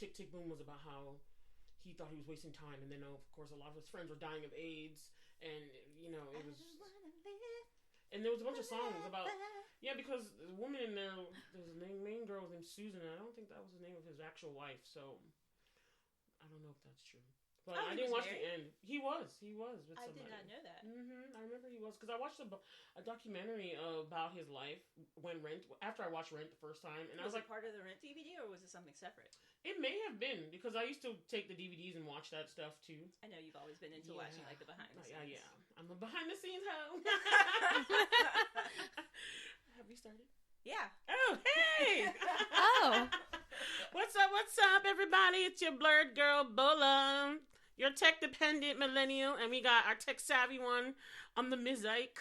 Tick Tick Boom was about how he thought he was wasting time, and then of course a lot of his friends were dying of AIDS, and you know it was. And there was a bunch of songs about because the woman in there, there's a main girl named Susan, and I don't think that was the name of his actual wife, so I don't know if that's true. But I didn't watch the end. He was with somebody. I did not know that. I remember he was, because I watched a documentary about his life after I watched Rent the first time, and I was like, part of the Rent DVD, or was it something separate? It may have been, because I used to take the DVDs and watch that stuff too. I know you've always been into watching like the behind the scenes. Yeah, I'm a behind the scenes hoe. Have we started? Yeah. Oh, hey! Oh. What's up, everybody? It's your blurred girl, Bola. Your tech-dependent millennial, and we got our tech-savvy one. I'm the Ms. Ike.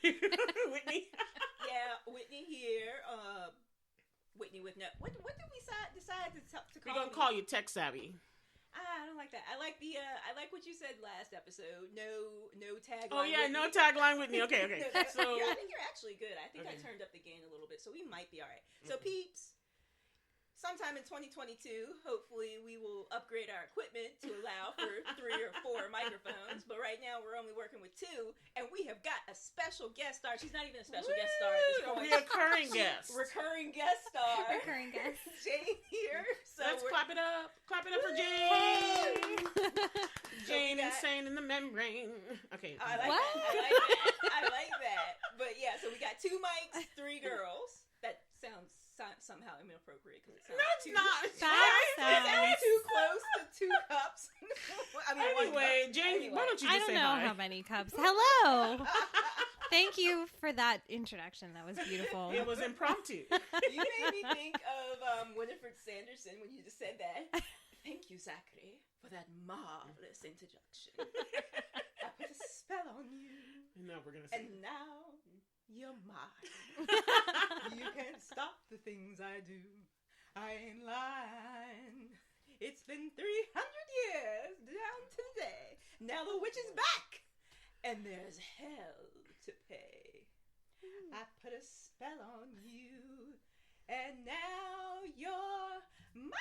Whitney. Yeah, Whitney here. Whitney with no... What did we decide to call you? We're going to call you tech-savvy. I don't like that. I like what you said last episode. No tagline. Oh, yeah, Whitney. no tagline Whitney. Okay. So yeah, I think you're actually good. I think I turned up the gain a little bit, so we might be all right. So, peeps, sometime in 2022, hopefully we will upgrade our equipment to allow for 3 or 4 microphones. But right now we're only working with 2, and we have got a special guest star. She's not even a special guest star at this point. Recurring guest. Recurring guest star. Recurring guest. Jane here. So let's clap it up. Clap it up for Jane. Hey. Jane insane in the membrane. Okay. I like that. But yeah, so we got 2 mics, 3 girls. That sounds somehow inappropriate because it sounds it sounds too close to 2 cups. Anyway, Jane, why don't you just say hi? I don't know how many cups. Hello. Thank you for that introduction. That was beautiful. It was impromptu. You made me think of Winifred Sanderson when you just said that. Thank you, Zachary, for that marvelous introduction. I put a spell on you. And now we're gonna say. And now you're mine. You can't stop the things I do. I ain't lying. It's been 300 years down today. Now the witch is back, and there's hell to pay. I put a spell on you, and now you're mine.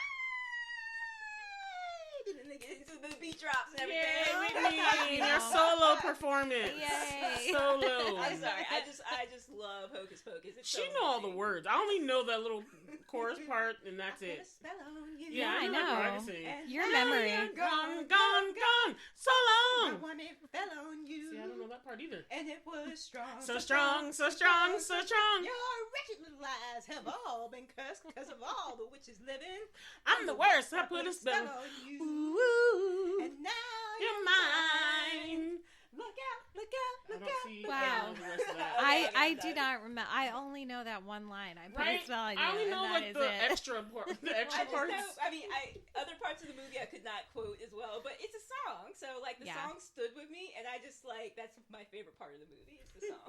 And then they get into the beat drops and everything. Yay, your solo performance. Yay. Solo. I'm sorry. I just love Hocus Pocus. It's She know all the words. I only know that little chorus part, and that's it. I put a spell on you. Yeah, I know. Your now memory. you're gone. So long. I want it fell on you. See, I don't know that part either. And it was strong. So strong. Your wretched little lies have all been cursed because of all the witches living. I'm the worst. I put a spell on you. Ooh, And now you're mine. Look out. Wow. I do not remember. I only know that one line. I put a spell on you. I only know and like the extra parts. Other parts of the movie I could not quote as well, but it's a song. So like the song stood with me, and I just like, that's my favorite part of the movie. It's the song.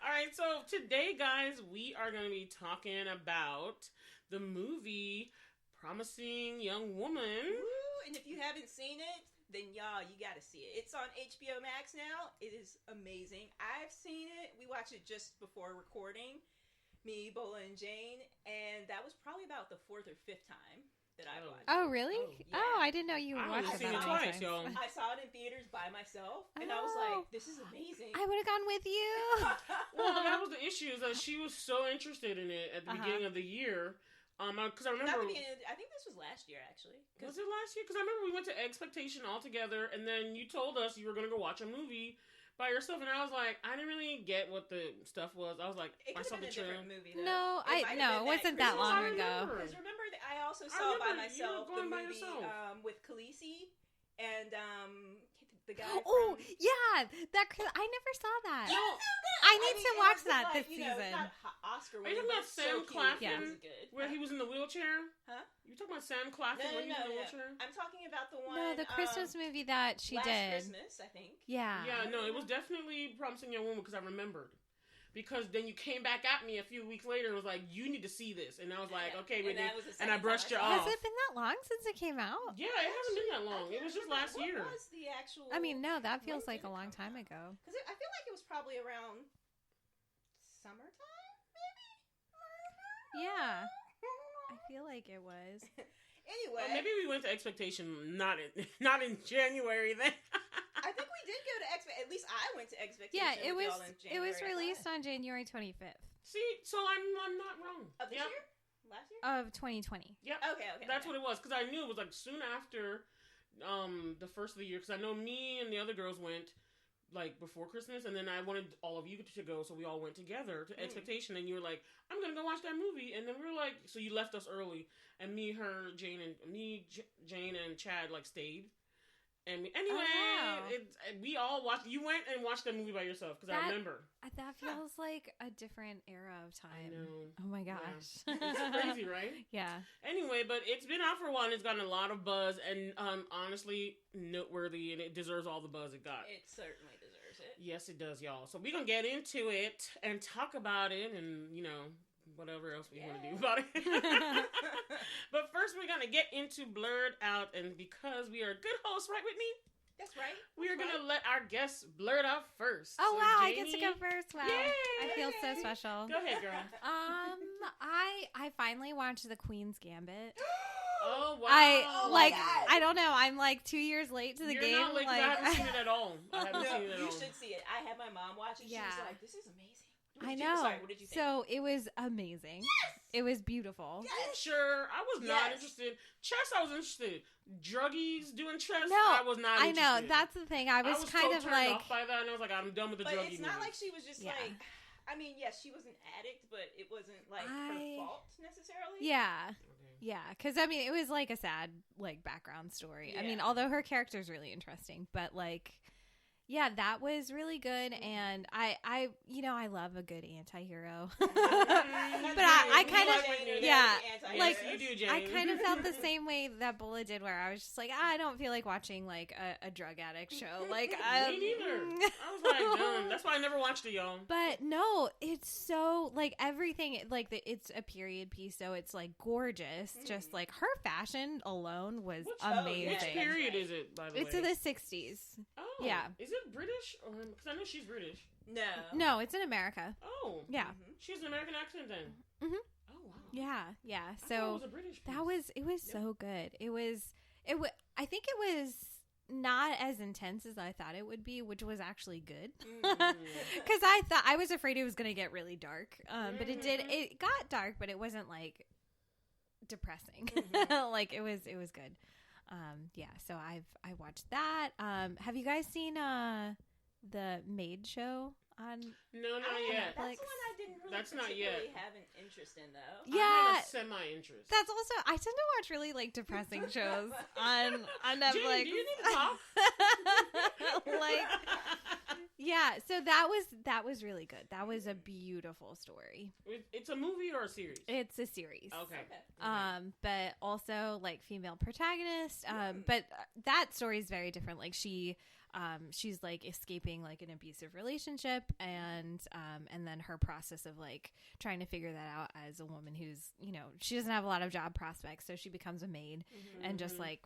All right, so today, guys, we are going to be talking about the movie Promising Young Woman. Woo, and if you haven't seen it, then y'all, you gotta see it. It's on HBO Max now. It is amazing. I've seen it. We watched it just before recording, me, Bola, and Jane, and that was probably about the 4th or 5th time that I watched it. Oh, really? Yeah. Oh, I didn't know you watched it seen it twice, y'all. I saw it in theaters by myself, and I was like, this is amazing. I would have gone with you. Well, that was the issue, is that she was so interested in it at the beginning of the year. Because I remember... I think this was last year, actually. Was it last year? Because I remember we went to Expectation all together, and then you told us you were going to go watch a movie by yourself, and I was like, I didn't really get what the stuff was. I was like, I saw the trailer. Movie, though. No, it wasn't that long ago. Because remember that I also saw by myself the movie with Khaleesi and the guy. Oh, yeah, I never saw that. I need to watch that this season. Not Oscar. Are you talking about Sam Claflin? Yeah. Where he was in the wheelchair? Huh? You talking about Sam Claflin when he was in the wheelchair? I'm talking about the one. No, the Christmas movie that she last did. Christmas, I think. Yeah. Yeah, no, it was definitely Promising Young Woman because I remembered. Because then you came back at me a few weeks later and was like, you need to see this. And I was like, okay, Whitney. And I brushed you off. Has it been that long since it came out? Yeah, it hasn't been that long. It was just last year. What was the actual... I mean, no, that feels like a long time ago. Because I feel like it was probably around summertime, maybe? Yeah. I feel like it was. Anyway, maybe we went to Expectation not in January then. I think we did go to At least I went to Expectation. Yeah, it with was. y'all in It was January, released on January 25th See, so I'm not wrong. of this Yep. year, last year. of 2020. Yep. Okay. That's what it was, because I knew it was like soon after the first of the year, because I know me and the other girls went like before Christmas, and then I wanted all of you to go, so we all went together to Expectation, and you were like, I'm gonna go watch that movie, and then we were like, so you left us early, and Jane and Chad like stayed. And anyway, we all watched. You went and watched that movie by yourself, because I remember. That feels like a different era of time. I know. Oh my gosh. Yeah. It's crazy, right? Yeah. Anyway, but it's been out for a while, and it's gotten a lot of buzz, and honestly, noteworthy, and it deserves all the buzz it got. It certainly deserves it. Yes, it does, y'all. So we're going to get into it and talk about it, and, whatever else we want to do about it. But first, we're going to get into Blerd Out, and because we are good hosts, right, Whitney? That's right. We are going to let our guests blurt out first. Oh, So, wow. Jamie, I get to go first. Wow. Yay! I feel so special. Go ahead, girl. I finally watched The Queen's Gambit. Oh, wow. I don't know. I'm like 2 years late to the You're game. not late, 'cause I haven't seen it at all. I haven't seen it at all. You should see it. I had my mom watching. She was like, "This is amazing." I know. Sorry, what did you think? So it was amazing. Yes! It was beautiful. Yes. Sure, I was not interested. Chess, I was interested. Druggies doing chess, No, I was not interested. I know. That's the thing. I was kind so of turned like off by that, and I was like, I'm done with the but druggie it's not movies. like she was just like. I mean, yes, she was an addict, but it wasn't like her fault necessarily. Yeah. Okay. Yeah, because I mean, it was like a sad like background story. I mean, Yeah. although her character's really interesting, but like, yeah, that was really good, and I love a good anti-hero. But I kind of, yeah, like you do, Jane. I kind of felt the same way that Bola did, where I was just like, I don't feel like watching like a drug addict show. Like, me neither. I was like, done. That's why I never watched it, y'all. But no, it's so like everything. Like it's a period piece, so it's like gorgeous. Just like her fashion alone was amazing. Which period is it, by the way? It's in the 60s. Oh, yeah. Is it British? Because I know she's British. No, it's in America. Oh, yeah. She has an American accent then. Mm-hmm. Oh wow. Yeah. I So thought it was a British piece. it was so good. It was. I think it was not as intense as I thought it would be, which was actually good. Because I was afraid it was going to get really dark. But it did. It got dark, but it wasn't like depressing. Like it was good. Yeah, so I watched that. Have you guys seen the Maid show on No, not yet. That's the one I didn't really That's not particularly yet. have an interest in, though. Yeah, I have a semi-interest. that's also I tend to watch really like depressing shows on Netflix. Jamie, do you need to talk? Like, yeah, so that was really good. That was a beautiful story. It's a movie or a series? It's a series. Okay. But also like female protagonist. But that story is very different. Like she's like escaping like an abusive relationship, and then her process of like trying to figure that out as a woman who's, she doesn't have a lot of job prospects, so she becomes a maid and just like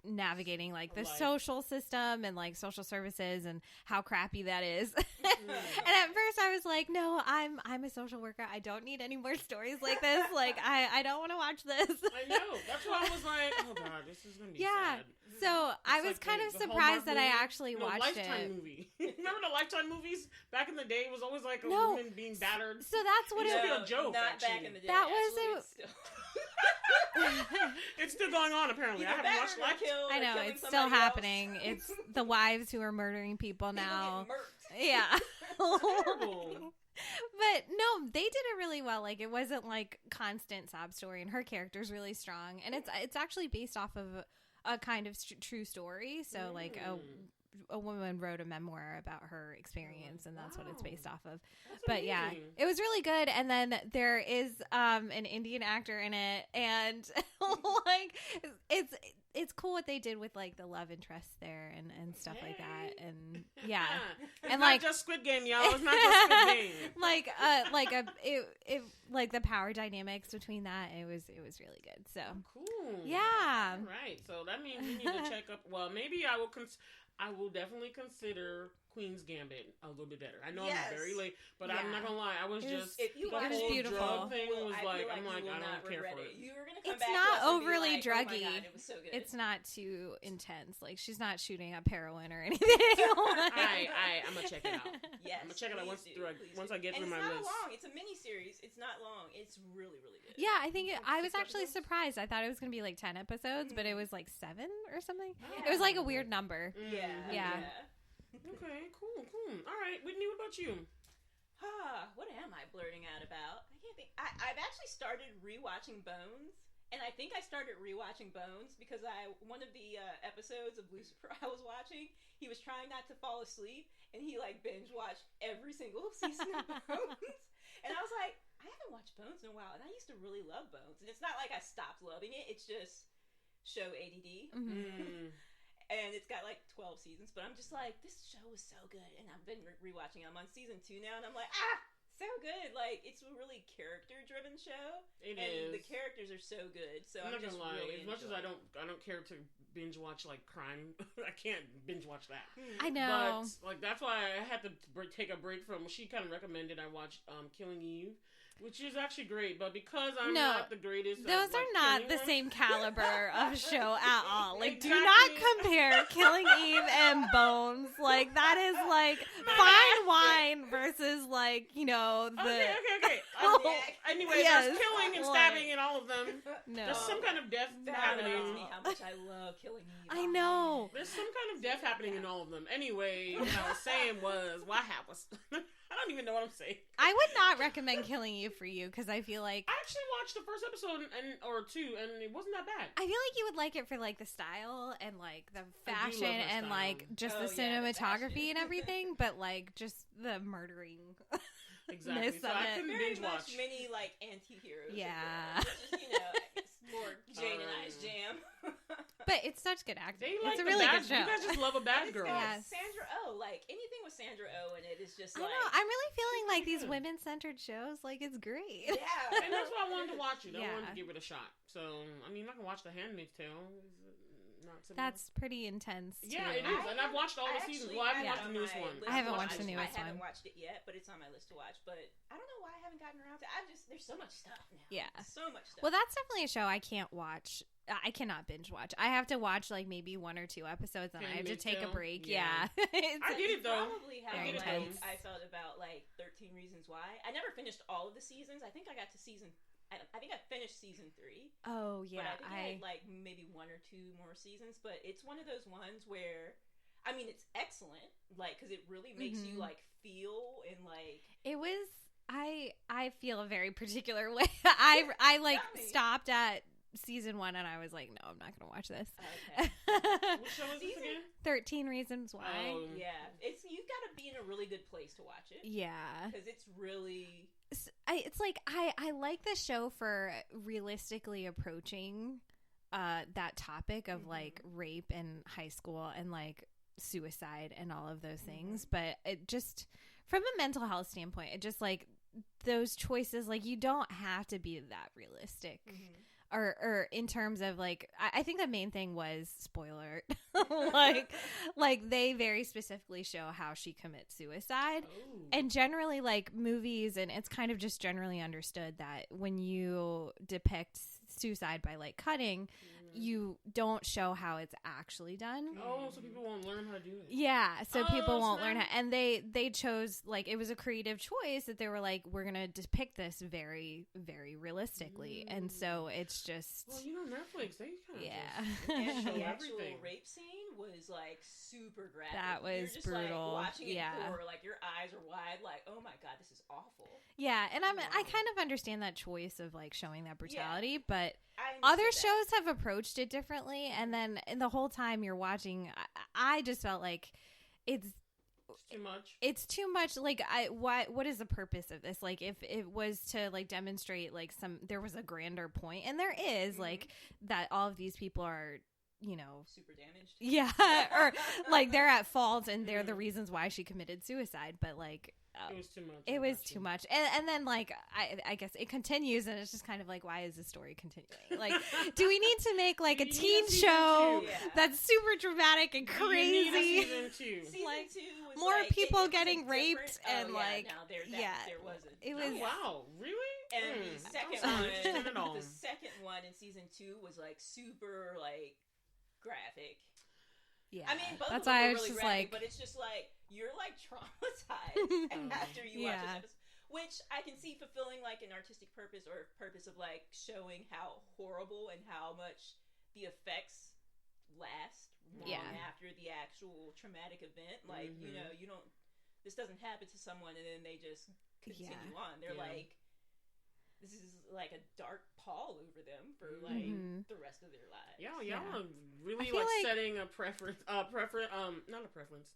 navigating like the social system and like social services and how crappy that is. And at first I was like, no, I'm a social worker. I don't need any more stories like this. Like I don't want to watch this. I know. That's why I was like, oh god, this is gonna be sad. So I was like kind of the surprised Hallmark that movie. I actually watched Lifetime it. movie. Remember the Lifetime movies back in the day? It was always like a No. woman being battered. So that's what It it used to be a joke. Not actually. back in the day. That was Actually, a- it's still- It's still going on apparently. I Either haven't watched battered or Lifetime. killed I or know killing it's still somebody else. happening. It's the wives who are murdering people now. People get murked. Yeah. Terrible. But no, they did it really well. Like it wasn't like constant sob story, and her character's really strong, and it's actually based off of a kind of true story. So like a woman wrote a memoir about her experience, and that's what it's based off of. That's But yeah, amazing. it was really good. And then there is an Indian actor in it, and like it's cool what they did with like the love interest there and stuff like that. And yeah, It's and not like just Squid Game, y'all. It's not just Squid Game. like the power dynamics between that, it was really good. So Cool. yeah. All right. So that means we need to check up. Well, maybe I will definitely consider Queen's Gambit a little bit better. I know Yes. I'm very late, but Yeah. I'm not gonna lie. I was It was- just If you the watch whole it, beautiful. drug thing was I like, feel I'm you like, will I not don't care regret for it. it. You were gonna come It's back not to us and be overly like, oh my druggy. God, it was so good. It's not too intense. Like, she's not shooting up heroin or anything. I'm gonna check it out. Yes, I'm gonna check it out please once do. I get And through my it's not list. long. It's a mini series. It's not long. It's really, really good. Yeah, I think I was 6 actually episodes? surprised. I thought it was going to be like 10 episodes, but it was like 7 or something. Yeah. It was like a weird number. Yeah. Yeah. Okay, cool. All right, Whitney, what about you? What am I blurting out about? I can't think. I've actually started rewatching Bones, and I think I started rewatching Bones because one of the episodes of Lucifer I was watching, he was trying not to fall asleep, and he like binge watched every single season of Bones, and I was like, I haven't watched Bones in a while, and I used to really love Bones, and it's not like I stopped loving it. It's just show ADD. Mm-hmm. And it's got like 12 seasons, but I'm just like, this show was so good, and I've been rewatching it. I'm on season 2 now, and I'm like, so good. Like, it's a really character-driven show, It and is. the characters are so good. So I'm not just gonna lie. really As much as I enjoying don't care to binge watch like crime, I can't binge watch that. it. I know. But like that's why I had to take a break from. She kind of recommended I watch Killing Eve, which is actually great. But because I'm No, not the greatest, Those at, like, are not killing the them- same caliber of show at all. Like, do Exactly. not compare Killing Eve and Bones. Like, that is like fine wine versus like, you know, the. Okay. Anyway, Yes. there's killing and Like- stabbing in all of them. No. There's some kind of death That happening. reminds me how much I love Killing Eve. I know. There's some kind of death happening in all of them. Anyway, what I was saying was, why was I don't even know what I'm saying. I would not recommend Killing Eve for you because I feel like. I actually watched the first episode or two, and it wasn't that bad. I feel like you would like it for like the style and like the I do love fashion her and style. like just Oh, the yeah, the cinematography fashion. and everything, but like just the murdering. Exactly. Miss So of I it. couldn't Very binge much watch. many like anti-heroes. Yeah. It's just, it's more Jane and I's jam. But it's such good acting. They like It's a the really bad, good show. You guys just love a bad It's girl. got Yes. Sandra Oh, like anything with Sandra Oh in it is just I like. know. I'm really feeling like these good. women-centered shows. Like, it's great. Yeah. And that's why I wanted to watch it. I Yeah. wanted to give it a shot. So, I mean, I can watch The Handmaid's Tale. Not similar. That's pretty intense. Yeah, too. it is. And I've watched all the I seasons. actually Well, I haven't had watched it the on newest my one. list I haven't to watched the watch. newest I haven't one. watched it yet, but it's on my list to watch. But I don't know why I haven't gotten around to it. There's so much stuff now. Yeah. So much stuff. Well, that's definitely a show I can't watch. I cannot binge watch. I have to watch like maybe 1 or 2 episodes, and I have to Handmaid's take a Tale? break. Yeah. Yeah. It's- I get it though. Probably how Very like, intense. I felt about like 13 Reasons Why. I never finished all of the seasons. I think I got to I think I finished season 3. Oh yeah, But I think I had like maybe 1 or 2 more seasons. But it's one of those ones where, I mean, it's excellent, like because it really makes you Mhm. like feel and like. it was. I feel a very particular way. I like Tell me. stopped at season 1, and I was like, no, I'm not gonna watch this. Okay. Which show is this Season- again? 13 Reasons Why. Oh. Yeah, you've got to be in a really good place to watch it Yeah. because it's really. It's like I like the show for realistically approaching that topic of like rape in high school and like suicide and all of those things, but it just from a mental health standpoint, it just like those choices, like you don't have to be that realistic. Or in terms of like I think the main thing was spoiler like they very specifically show how she commits suicide. Oh. And generally, like movies, and it's kind of just generally understood that when you depict suicide by like cutting, you don't show how it's actually done. Oh, so people won't learn how to do it. Yeah, so people Oh, won't so learn now- how, and they chose like it was a creative choice that they were like, we're gonna depict this very, very realistically, and so it's just Well, you know, Netflix, they kind of yeah. And Show the actual everything. rape scene was like super graphic. That You're was just, brutal. Like, watching it Yeah. for like your eyes are wide, like, oh my god, this is awful. Yeah, and I kind of understand that choice of like showing that brutality, but I other understood that. shows have approached it differently, and then in the whole time you're watching, I just felt like it's too much. it's too much. Like, what is the purpose of this? Like, if it was to like demonstrate like there was a grander point, and there is like that all of these people are, you know, super damaged. yeah, or like they're at fault and they're the reasons why she committed suicide, but like It was too much. It was too much. And then, like, I guess it continues, and it's just kind of like, why is the story continuing? Like, do we need to make, like, a teen show that's super dramatic and crazy? Season 2. Season 2 was more like, people it getting raped and, no, there wasn't. It was... Oh, wow, really? And the second one in season 2 was, like, super, like, graphic. Yeah, I mean, both that's of them why I were was really just graphic, like, but it's just like you're like traumatized after you watch this episode, which I can see fulfilling like an artistic purpose or purpose of like showing how horrible and how much the effects last long after the actual traumatic event. Like you know, this doesn't happen to someone and then they just continue on. They're like. This is like a dark pall over them for like the rest of their lives. Y'all are really like setting a preference, not a preference,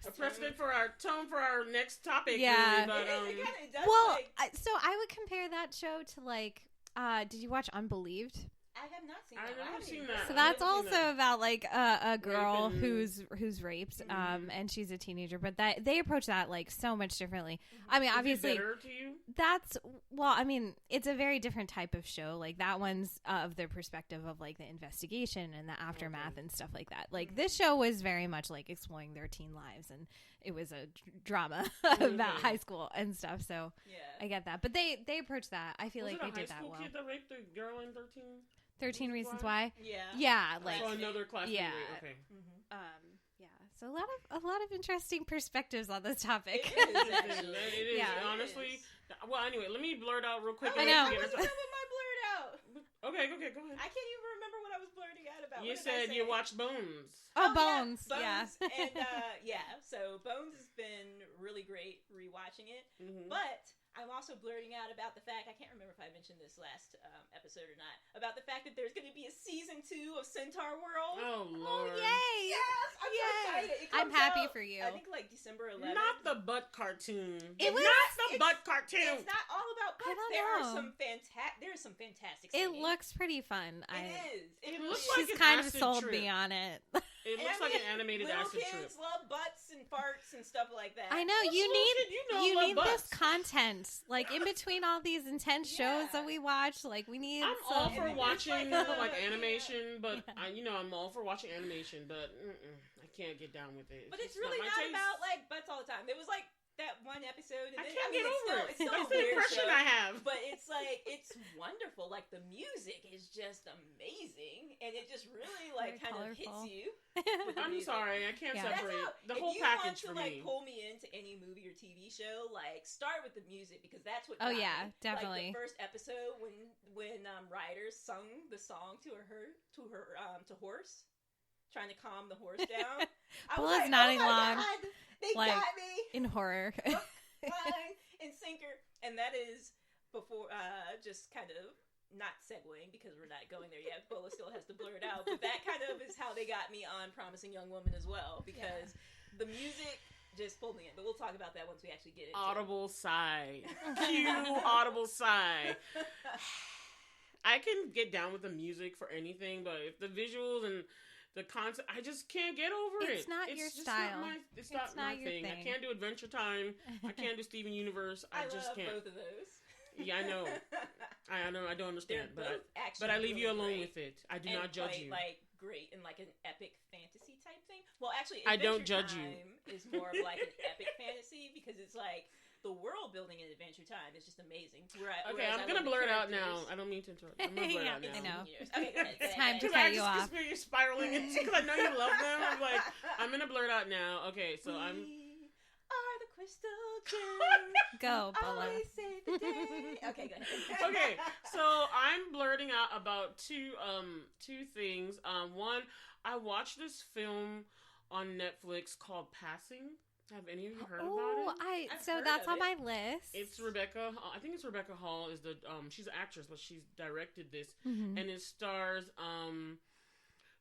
a precedent for our tone for our next topic. Yeah, really, but, it does. Well, so I would compare that show to like, did you watch Unbelieved? I have not seen that. I haven't seen that. So that's also about like a girl who's raped, and she's a teenager. But they approach that like so much differently. I mean, obviously, is it better to you? I mean, it's a very different type of show. Like that one's of the perspective of like the investigation and the aftermath and stuff like that. Like this show was very much like exploring their teen lives, and it was a drama about high school and stuff. So I get that, but they approach that. I feel like they did that well. Was it a high school kid that raped a girl in 13? 13 Reasons Why? Yeah, like so another class. Yeah, okay. So a lot of interesting perspectives on this topic. It is. Honestly. Well, anyway, let me blurt out real quick. I know. What's with my blurt out? Okay, go ahead. I can't even remember what I was blurting out about. You said you watched Bones. Oh, Bones. Yeah. And so Bones has been really great rewatching it, but I'm also blurting out about the fact, I can't remember if I mentioned this last episode or not, about the fact that there's going to be a season 2 of Centaurworld. Oh, Lord. Oh, yay! Yes! I'm so excited. I'm happy for you. I think like December 11th. Not the butt cartoon. It was not the butt cartoon. It's not all about butts. There are some fantastic It scenes. looks pretty fun. It looks She's like an kind of acid sold trip. me on it. It looks like an animated little acid kids trip. love butts and farts and stuff like that. I know you need this content, like in between all these intense shows that we watch. Like we need. I'm all for watching like animation, but I'm all for watching animation, but I can't get down with it. But it's really not about like butts all the time. There was like that one episode. And I can't get over it. It's still That's a the weird impression show, I have. But it's like it's wonderful. Like the music is just amazing, and it just really like kind of hits you. I'm sorry, I can't separate the if whole you package want to, for like, me. Pull me into any movie or TV show, like start with the music because that's what. Oh got yeah, me. definitely. Like the first episode when Ryder sung the song to horse, trying to calm the horse down. Bola's nodding along. They got me in horror. Fine in Sinker, and that is before just kind of. Not segueing because we're not going there yet. Bola still has to blur it out, but that kind of is how they got me on Promising Young Woman as well because the music just pulled me in. But we'll talk about that once we actually get into audible sigh. Cue audible sigh. I can get down with the music for anything, but if the visuals and the concept, I just can't get over it. It's not your style. It's not my thing. I can't do Adventure Time. I can't do Steven Universe. I just can't. Both of those. Yeah, I know. I don't understand, but I leave you alone with it. I do not judge you. Like great in like an epic fantasy type thing. Well, actually, I don't judge you. Is more of like an epic fantasy because it's like the world building in Adventure Time is just amazing. I'm gonna blur it out now. I don't mean to interrupt. I'm gonna blur it out now. I know. Okay, go ahead. It's time to cut you off. You're spiraling into because I know you love them. I'm like, I'm gonna blur it out now. Okay, so I'm. Are the crystal gems. Go, Bola. Okay, go ahead. Okay, so I'm blurting out about two things. One, I watched this film on Netflix called Passing. Have any of you heard about it? That's on my list. It's Rebecca. I think it's Rebecca Hall. Is the she's an actress, but she's directed this, and it stars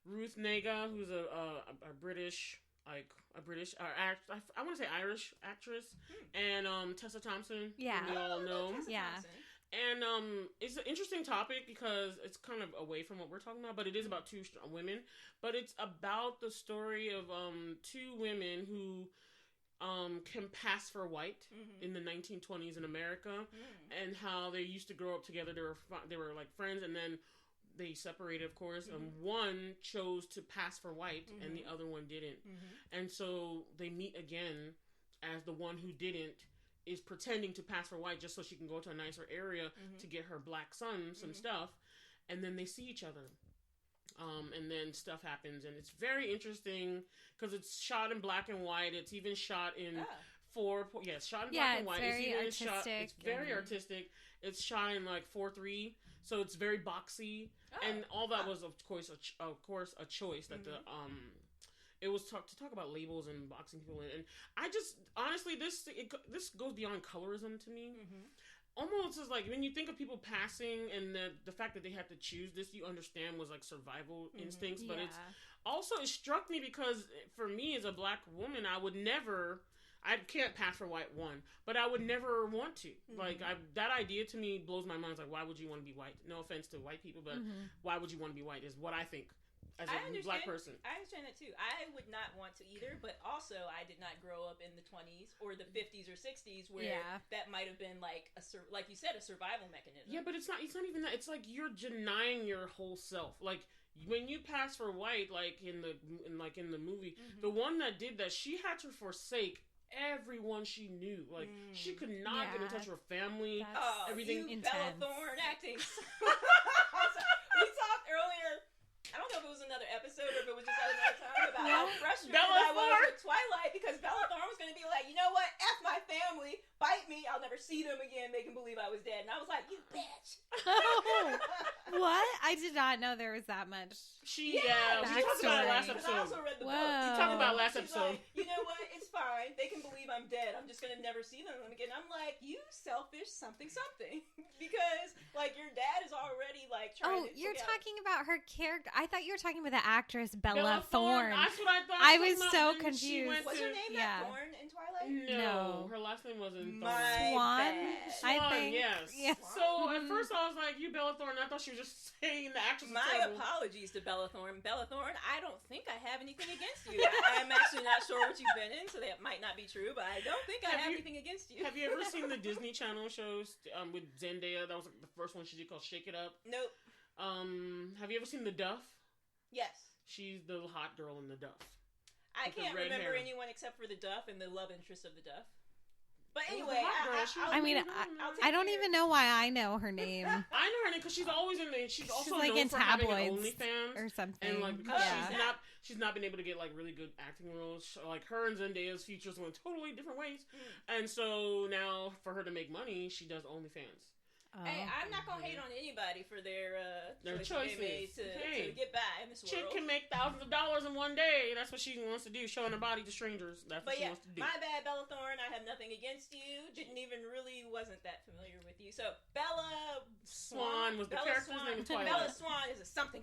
Ruth Negga, who's a British. I want to say Irish actress, and Tessa Thompson. Yeah, we all know. Yeah, and it's an interesting topic because it's kind of away from what we're talking about, but it is about two women. But it's about the story of two women who can pass for white in the 1920s in America, and how they used to grow up together. They were like friends, and then they separated, of course, and one chose to pass for white, and the other one didn't. And so they meet again as the one who didn't is pretending to pass for white just so she can go to a nicer area to get her black son some stuff, and then they see each other. And then stuff happens, and it's very interesting because it's shot in black and white. It's even shot in shot in black and white. It's very artistic. It's shot in like 4:3, so it's very boxy, and all that was of course a choice that the it was to talk about labels and boxing people, and I just honestly this goes beyond colorism to me. Almost is like when you think of people passing and the fact that they had to choose this, you understand was like survival instincts, but it struck me because for me as a black woman, I can't pass for white but I would never want to. Like that idea to me blows my mind. It's like, why would you want to be white? No offense to white people, but why would you want to be white is what I think. As a black person. I understand that too. I would not want to either, but also I did not grow up in the 20s or the 50s or 60s where that might have been like like you said, a survival mechanism. Yeah, but it's not even that. It's like you're denying your whole self. Like when you pass for white, like in the movie, the one that did that, she had to forsake everyone she knew. Like she could not get in touch with her family. Everything. Bella Thorne acting. We talked earlier. I don't know if it was another episode or if it was just another time about how frustrated I was with Twilight because Bella Thorne was going to be like, you know what? F my family. Bite me. I'll never see them again. Make them believe I was dead. And I was like, you bitch. What? I did not know there was that much. We talked about it last episode. I also read the book. We talked about last episode. Like, you know what? It's fine. They can believe I'm dead. I'm just going to never see them again. I'm like, you selfish something. Because, like, your dad is already, like, trying to... Oh, you're talking about her character. I thought you were talking about the actress Bella Thorne. That's what I thought. I was so confused. Was her name Thorne in Twilight? No. Her last name wasn't Thorne. Swan, I think. Yes. Yeah. So, at first I was like, you Bella Thorne. I thought she was just saying the actress. My apologies to Bella Thorne. Bella Thorne, I don't think I have anything against you. I'm actually not sure what you've been in, so that might not be true, but I don't think I have anything against you. Have you ever seen the Disney Channel shows with Zendaya? That was like the first one she did called Shake It Up. Nope. Have you ever seen The Duff? Yes. She's the hot girl in The Duff. I can't remember anyone except for the Duff and the love interest of the Duff. But anyway, I don't even know why I know her name. I know her name because she's always in the. She's also like known in for having tabloids OnlyFans or something. And like because she's not been able to get like really good acting roles. Like her and Zendaya's futures went totally different ways, and so now for her to make money, she does OnlyFans. Hey, I'm not gonna hate on anybody for their choices they made to get by in this world. Chick can make thousands of dollars in one day. That's what she wants to do, showing her body to strangers. That's what she wants to do. My bad, Bella Thorne. I have nothing against you. Wasn't that familiar with you. So Bella Swan was the character's name in Twilight. Bella Swan is a something.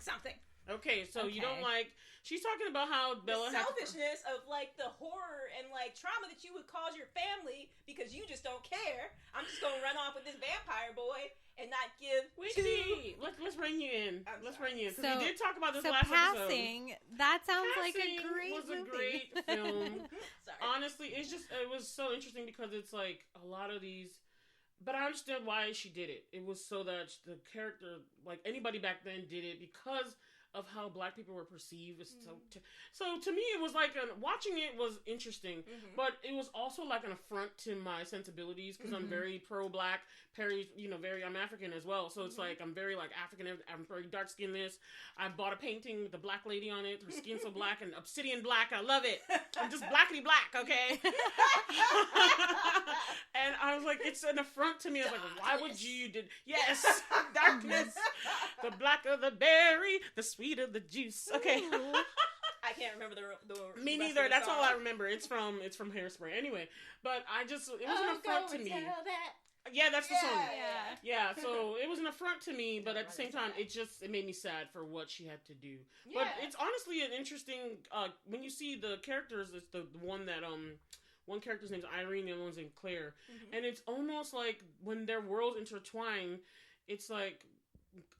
Okay, so you don't like... She's talking about how Bella... The selfishness of, like, the horror and, like, trauma that you would cause your family because you just don't care. I'm just going to run off with this vampire boy and not give Whitney, let's bring you in. Let's bring you in. Because we did talk about this last Passing, episode. That sounds like a great was movie. A great film. Honestly, it was so interesting because it's, like, a lot of these... But I understand why she did it. It was so that the character, like, anybody back then did it because... of how black people were perceived. So to me, it was like watching it was interesting, but it was also like an affront to my sensibilities because I'm very pro-black, very I'm African as well. So it's like I'm very like African. I'm very dark skinned. I bought a painting with a black lady on it. Her skin's so black and obsidian black. I love it. I'm just blackity black, okay? And I was like, it's an affront to me. I was like, why would you darkness? The blacker the berry, the sweeter the juice. Okay. I can't remember the me neither. That's all I remember. It's from Hairspray. Anyway, but it was an affront to me. Yeah, that's the song. Yeah. So it was an affront to me, but at the same time, it made me sad for what she had to do. Yeah. But it's honestly an interesting when you see the characters. It's the one that one character's name's Irene, the other one's named Claire, and it's almost like when their worlds intertwine, it's like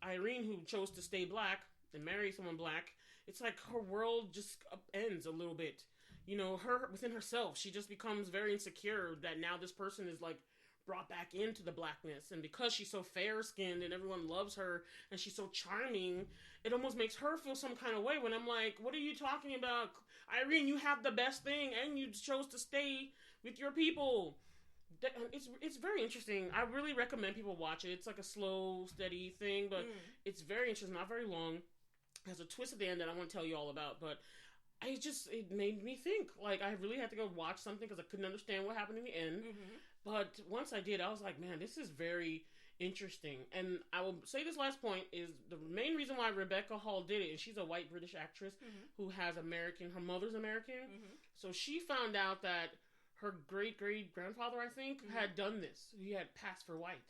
Irene, who chose to stay black and marry someone black, it's like her world just ends a little bit. her within herself, she just becomes very insecure that now this person is like brought back into the blackness, and because she's so fair-skinned and everyone loves her and she's so charming, it almost makes her feel some kind of way when I'm like, what are you talking about, Irene? You have the best thing and you chose to stay with your people. It's very interesting. I really recommend people watch it. It's like a slow, steady thing, but it's very interesting, not very long. It has a twist at the end that I want to tell you all about, but it made me think. Like, I really had to go watch something because I couldn't understand what happened in the end. But once I did, I was like, man, this is very interesting. And I will say this last point is the main reason why Rebecca Hall did it, and she's a white British actress who has her mother's American. So she found out that her great-great-grandfather, I think, had done this. He had passed for white.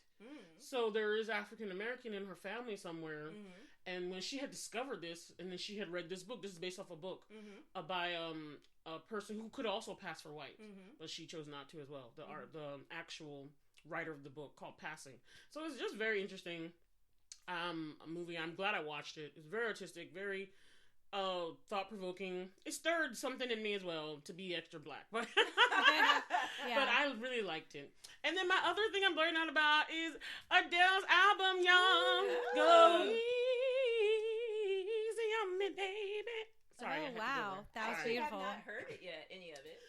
So there is African American in her family somewhere. And when she had discovered this, and then she had read this book, this is based off a book by a person who could also pass for white, but she chose not to as well. The actual writer of the book, called Passing. So it's just very interesting a movie. I'm glad I watched it. It's very artistic, very thought-provoking. It stirred something in me as well to be extra black, but but I really liked it. And then my other thing I'm blurting out about is Adele's album, y'all. Go easy on me, baby. Sorry. Oh, wow. That was beautiful. I have not heard it yet, any of it.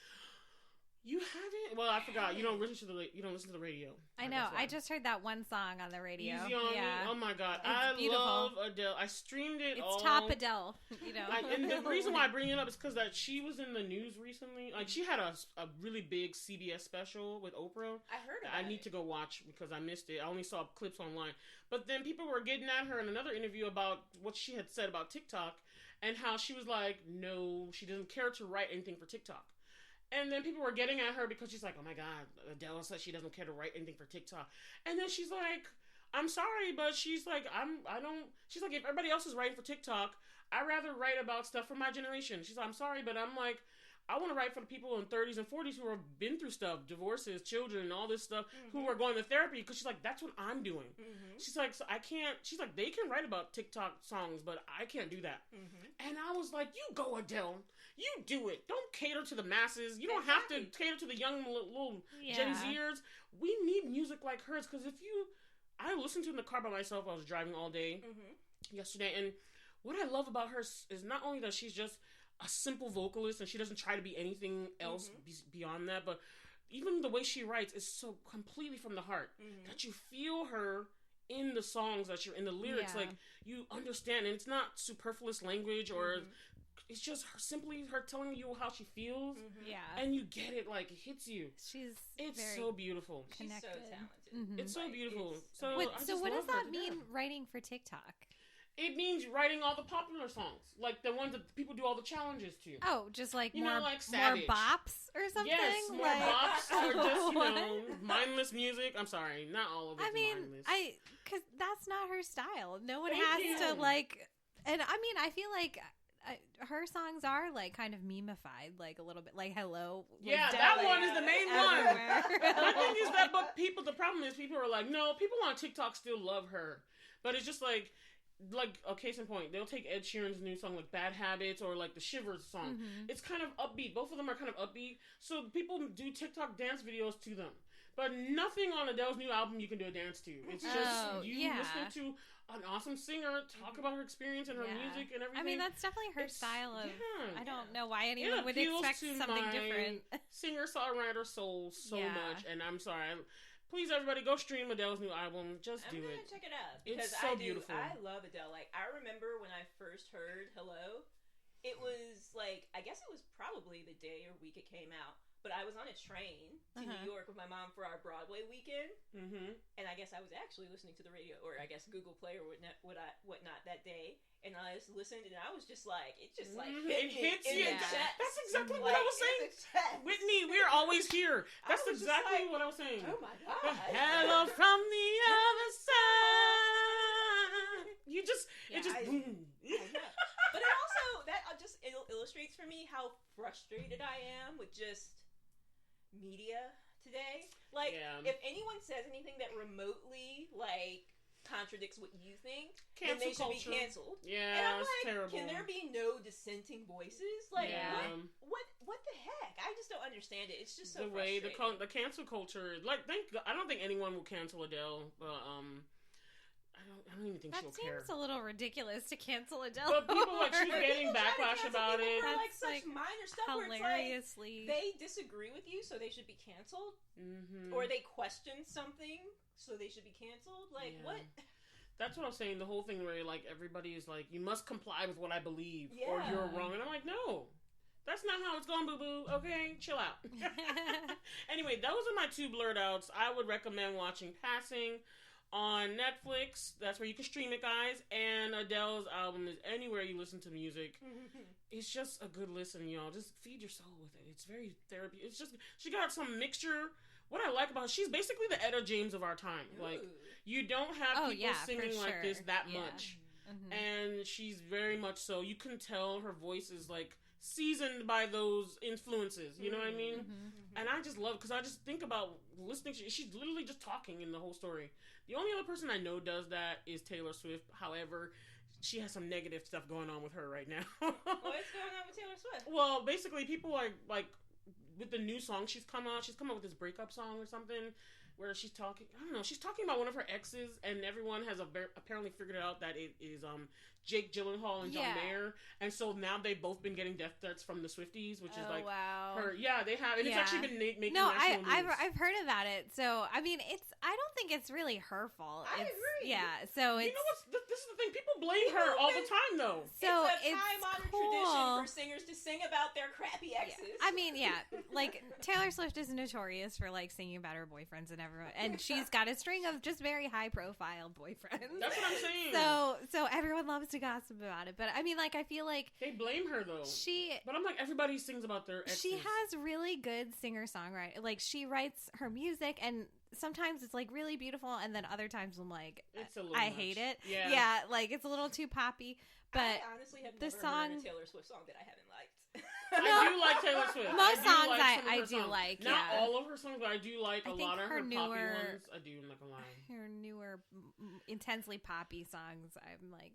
You haven't? Well, I forgot. You don't listen to the radio. I know. I just heard that one song on the radio. Easy on me. Oh my God. It's beautiful. Love Adele. I streamed it. It's top Adele. And the reason why I bring it up is because that she was in the news recently. Like, she had a really big CBS special with Oprah. I heard about it. I need to go watch because I missed it. I only saw clips online. But then people were getting at her in another interview about what she had said about TikTok and how she was like, no, she doesn't care to write anything for TikTok. And then people were getting at her because she's like, oh my God, Adele says she doesn't care to write anything for TikTok. And then she's like, I'm sorry, but she's like, she's like, if everybody else is writing for TikTok, I'd rather write about stuff from my generation. She's like, I'm sorry, but I'm like, I want to write for the people in 30s and 40s who have been through stuff, divorces, children, and all this stuff, who are going to therapy, because she's like, that's what I'm doing. She's like, so I can't, she's like, they can write about TikTok songs, but I can't do that. And I was like, you go, Adele. You do it. Don't cater to the masses. You don't have to cater to the young little Gen Zers. We need music like hers, because I listened to it in the car by myself. I was driving all day yesterday, and what I love about her is not only that she's just a simple vocalist and she doesn't try to be anything else beyond that, but even the way she writes is so completely from the heart that you feel her in the songs, that you're in the lyrics, like you understand, and it's not superfluous language or it's just simply her telling you how she feels, and you get it, like it hits you. It's so beautiful. Connected. She's so talented. It's so beautiful. So what does that mean, writing for TikTok? It means writing all the popular songs, like the ones that people do all the challenges to. Oh, just like more Savage. More bops or something? Yes, more bops or just, mindless music. I'm sorry, not all of it. Mindless. Because that's not her style. No one has to and I mean, I feel like her songs are like kind of memeified, like a little bit, like Hello. Yeah, that one is the main one. My thing is that, but the problem is people are like, no, people on TikTok still love her, but it's just like a case in point, they'll take Ed Sheeran's new song like Bad Habits or like the Shivers song. It's kind of upbeat. Both of them are kind of upbeat. So people do TikTok dance videos to them. But nothing on Adele's new album you can do a dance to. It's just listening to an awesome singer talk about her experience and her music and everything. I mean, that's definitely her style of... I don't know why anyone would expect something different. Singer-songwriter soul so much. And I'm sorry. Please, everybody, go stream Adele's new album. Just do it. I'm gonna check it out. It's so beautiful. I love Adele. Like, I remember when I first heard Hello, it was like, I guess it was probably the day or week it came out, but I was on a train to New York with my mom for our Broadway weekend, and I guess I was actually listening to the radio, or I guess Google Play or whatnot that day, and I just listened, and I was just like, it just like it hits you. That's exactly what like, I was saying. Whitney, we're always here. That's exactly what I was saying. Oh my God. Hello from the other side. Boom. But it also, that just illustrates for me how frustrated I am with just media today. Like, if anyone says anything that remotely, like, contradicts what you think, Cancel then they should culture. be canceled. Yeah, and I'm it's like, terrible. can there be no dissenting voices? Like, Yeah. what the heck? I just don't understand it. It's just so the way frustrating. the cancel culture. Like, I don't think anyone will cancel Adele, but I don't even think she'll care. That seems a little ridiculous to cancel Adele. But people like she's getting People try to backlash cancel about people it. for, like, That's, such like, minor stuff where it's hilariously. like they disagree with you, so they should be canceled, or they question something, so they should be canceled. Like, what? That's what I was saying. The whole thing where like everybody is like, you must comply with what I believe, or you're wrong, and I'm like, no. That's not how it's going, boo-boo. Okay, chill out. Anyway, those are my 2 blurred outs. I would recommend watching Passing on Netflix. That's where you can stream it, guys. And Adele's album is anywhere you listen to music. It's just a good listen, y'all. Just feed your soul with it. It's very therapy. It's just, she got some mixture. What I like about her, she's basically the Etta James of our time. Ooh. Like, you don't have people singing like this that much. And she's very much so. You can tell her voice is like seasoned by those influences. You know what I mean? And I just love, because I just think about listening. She's literally just talking in the whole story. The only other person I know does that is Taylor Swift. However, she has some negative stuff going on with her right now. What's going on with Taylor Swift? Well, basically, people are like with the new song she's come out with this breakup song or something, where she's talking, I don't know, she's talking about one of her exes, and everyone has apparently figured out that it is Jake Gyllenhaal and John Mayer, and so now they've both been getting death threats from the Swifties, which is like her. Yeah, they have, and it's actually been making national news. I've heard about it. So I mean, I don't think it's really her fault. I agree. Yeah, so it's, you know what's this is the thing, people blame her all the time though. So it's a time-honored tradition for singers to sing about their crappy exes. Yeah. I mean, like Taylor Swift is notorious for like singing about her boyfriends and everyone, and she's got a string of just very high-profile boyfriends. That's what I'm saying. So everyone loves to gossip about it, but I mean, like, I feel like they blame her though. But I'm like, everybody sings about their exes. She has really good singer-songwriter. Like, she writes her music, and sometimes it's like really beautiful, and then other times I'm like, it's a little I much. hate it. Yeah, like it's a little too poppy. But I honestly have never heard a Taylor Swift song that I haven't liked. I do like Taylor Swift. Most songs I do like. Not all of her songs, but I do like a lot of her newer, poppy ones. I do, I'm not gonna lie. Her newer, intensely poppy songs, I'm like,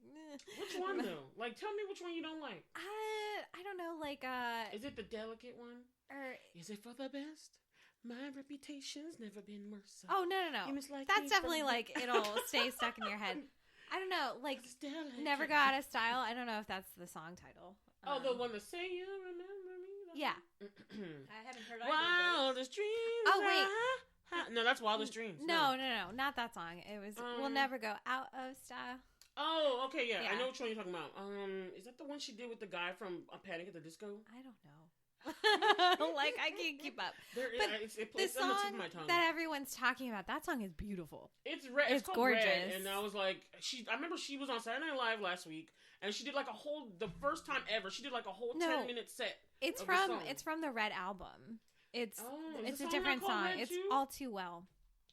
Which one though? Like, tell me which one you don't like. I don't know. Like, is it the delicate one? Or is it for the best? My reputation's never been worse. Oh no. That's definitely like it'll stay stuck in your head. I don't know, like Never Go Out of Style. I don't know if that's the song title. The one that Say You Remember Me. I haven't heard either. Wildest Dreams. Oh wait, no, that's Wildest Dreams. No, not that song. It was We'll Never Go Out of Style. Oh, okay, yeah. I know which one you're talking about. Is that the one she did with the guy from Panic at the Disco? I don't know. Like, I can't keep up. The song on the tip of my tongue that everyone's talking about, that song is beautiful. It's called gorgeous. Red, and I was like, I remember she was on Saturday Night Live last week, and she did like the first time ever, she did like a whole 10-minute set. It's from the Red album. It's a different song. It's All Too Well.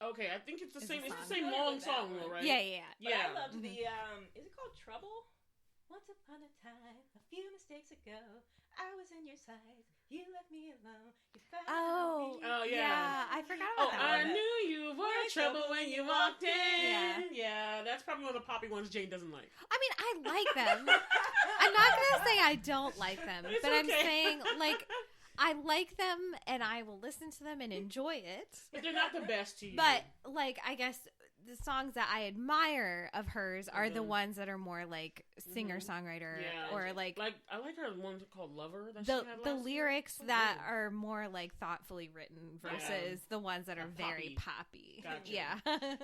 Okay, I think it's the same. It's the same long song, though, right? Yeah. But I loved the is it called Trouble? Once upon a time, a few mistakes ago, I was in your sight. You left me alone. You found me. Oh, yeah. I forgot about that I one. knew you were trouble when you walked in. Yeah, that's probably one of the poppy ones Jane doesn't like. I mean, I like them. I'm not going to say I don't like them, but okay. I'm saying, like, I like them and I will listen to them and enjoy it. But they're not the best to you. But, like, I guess the songs that I admire of hers are the ones that are more like singer-songwriter or like I like her one called Lover that the lyrics that are more like thoughtfully written versus the ones that are very poppy. Gotcha. Yeah.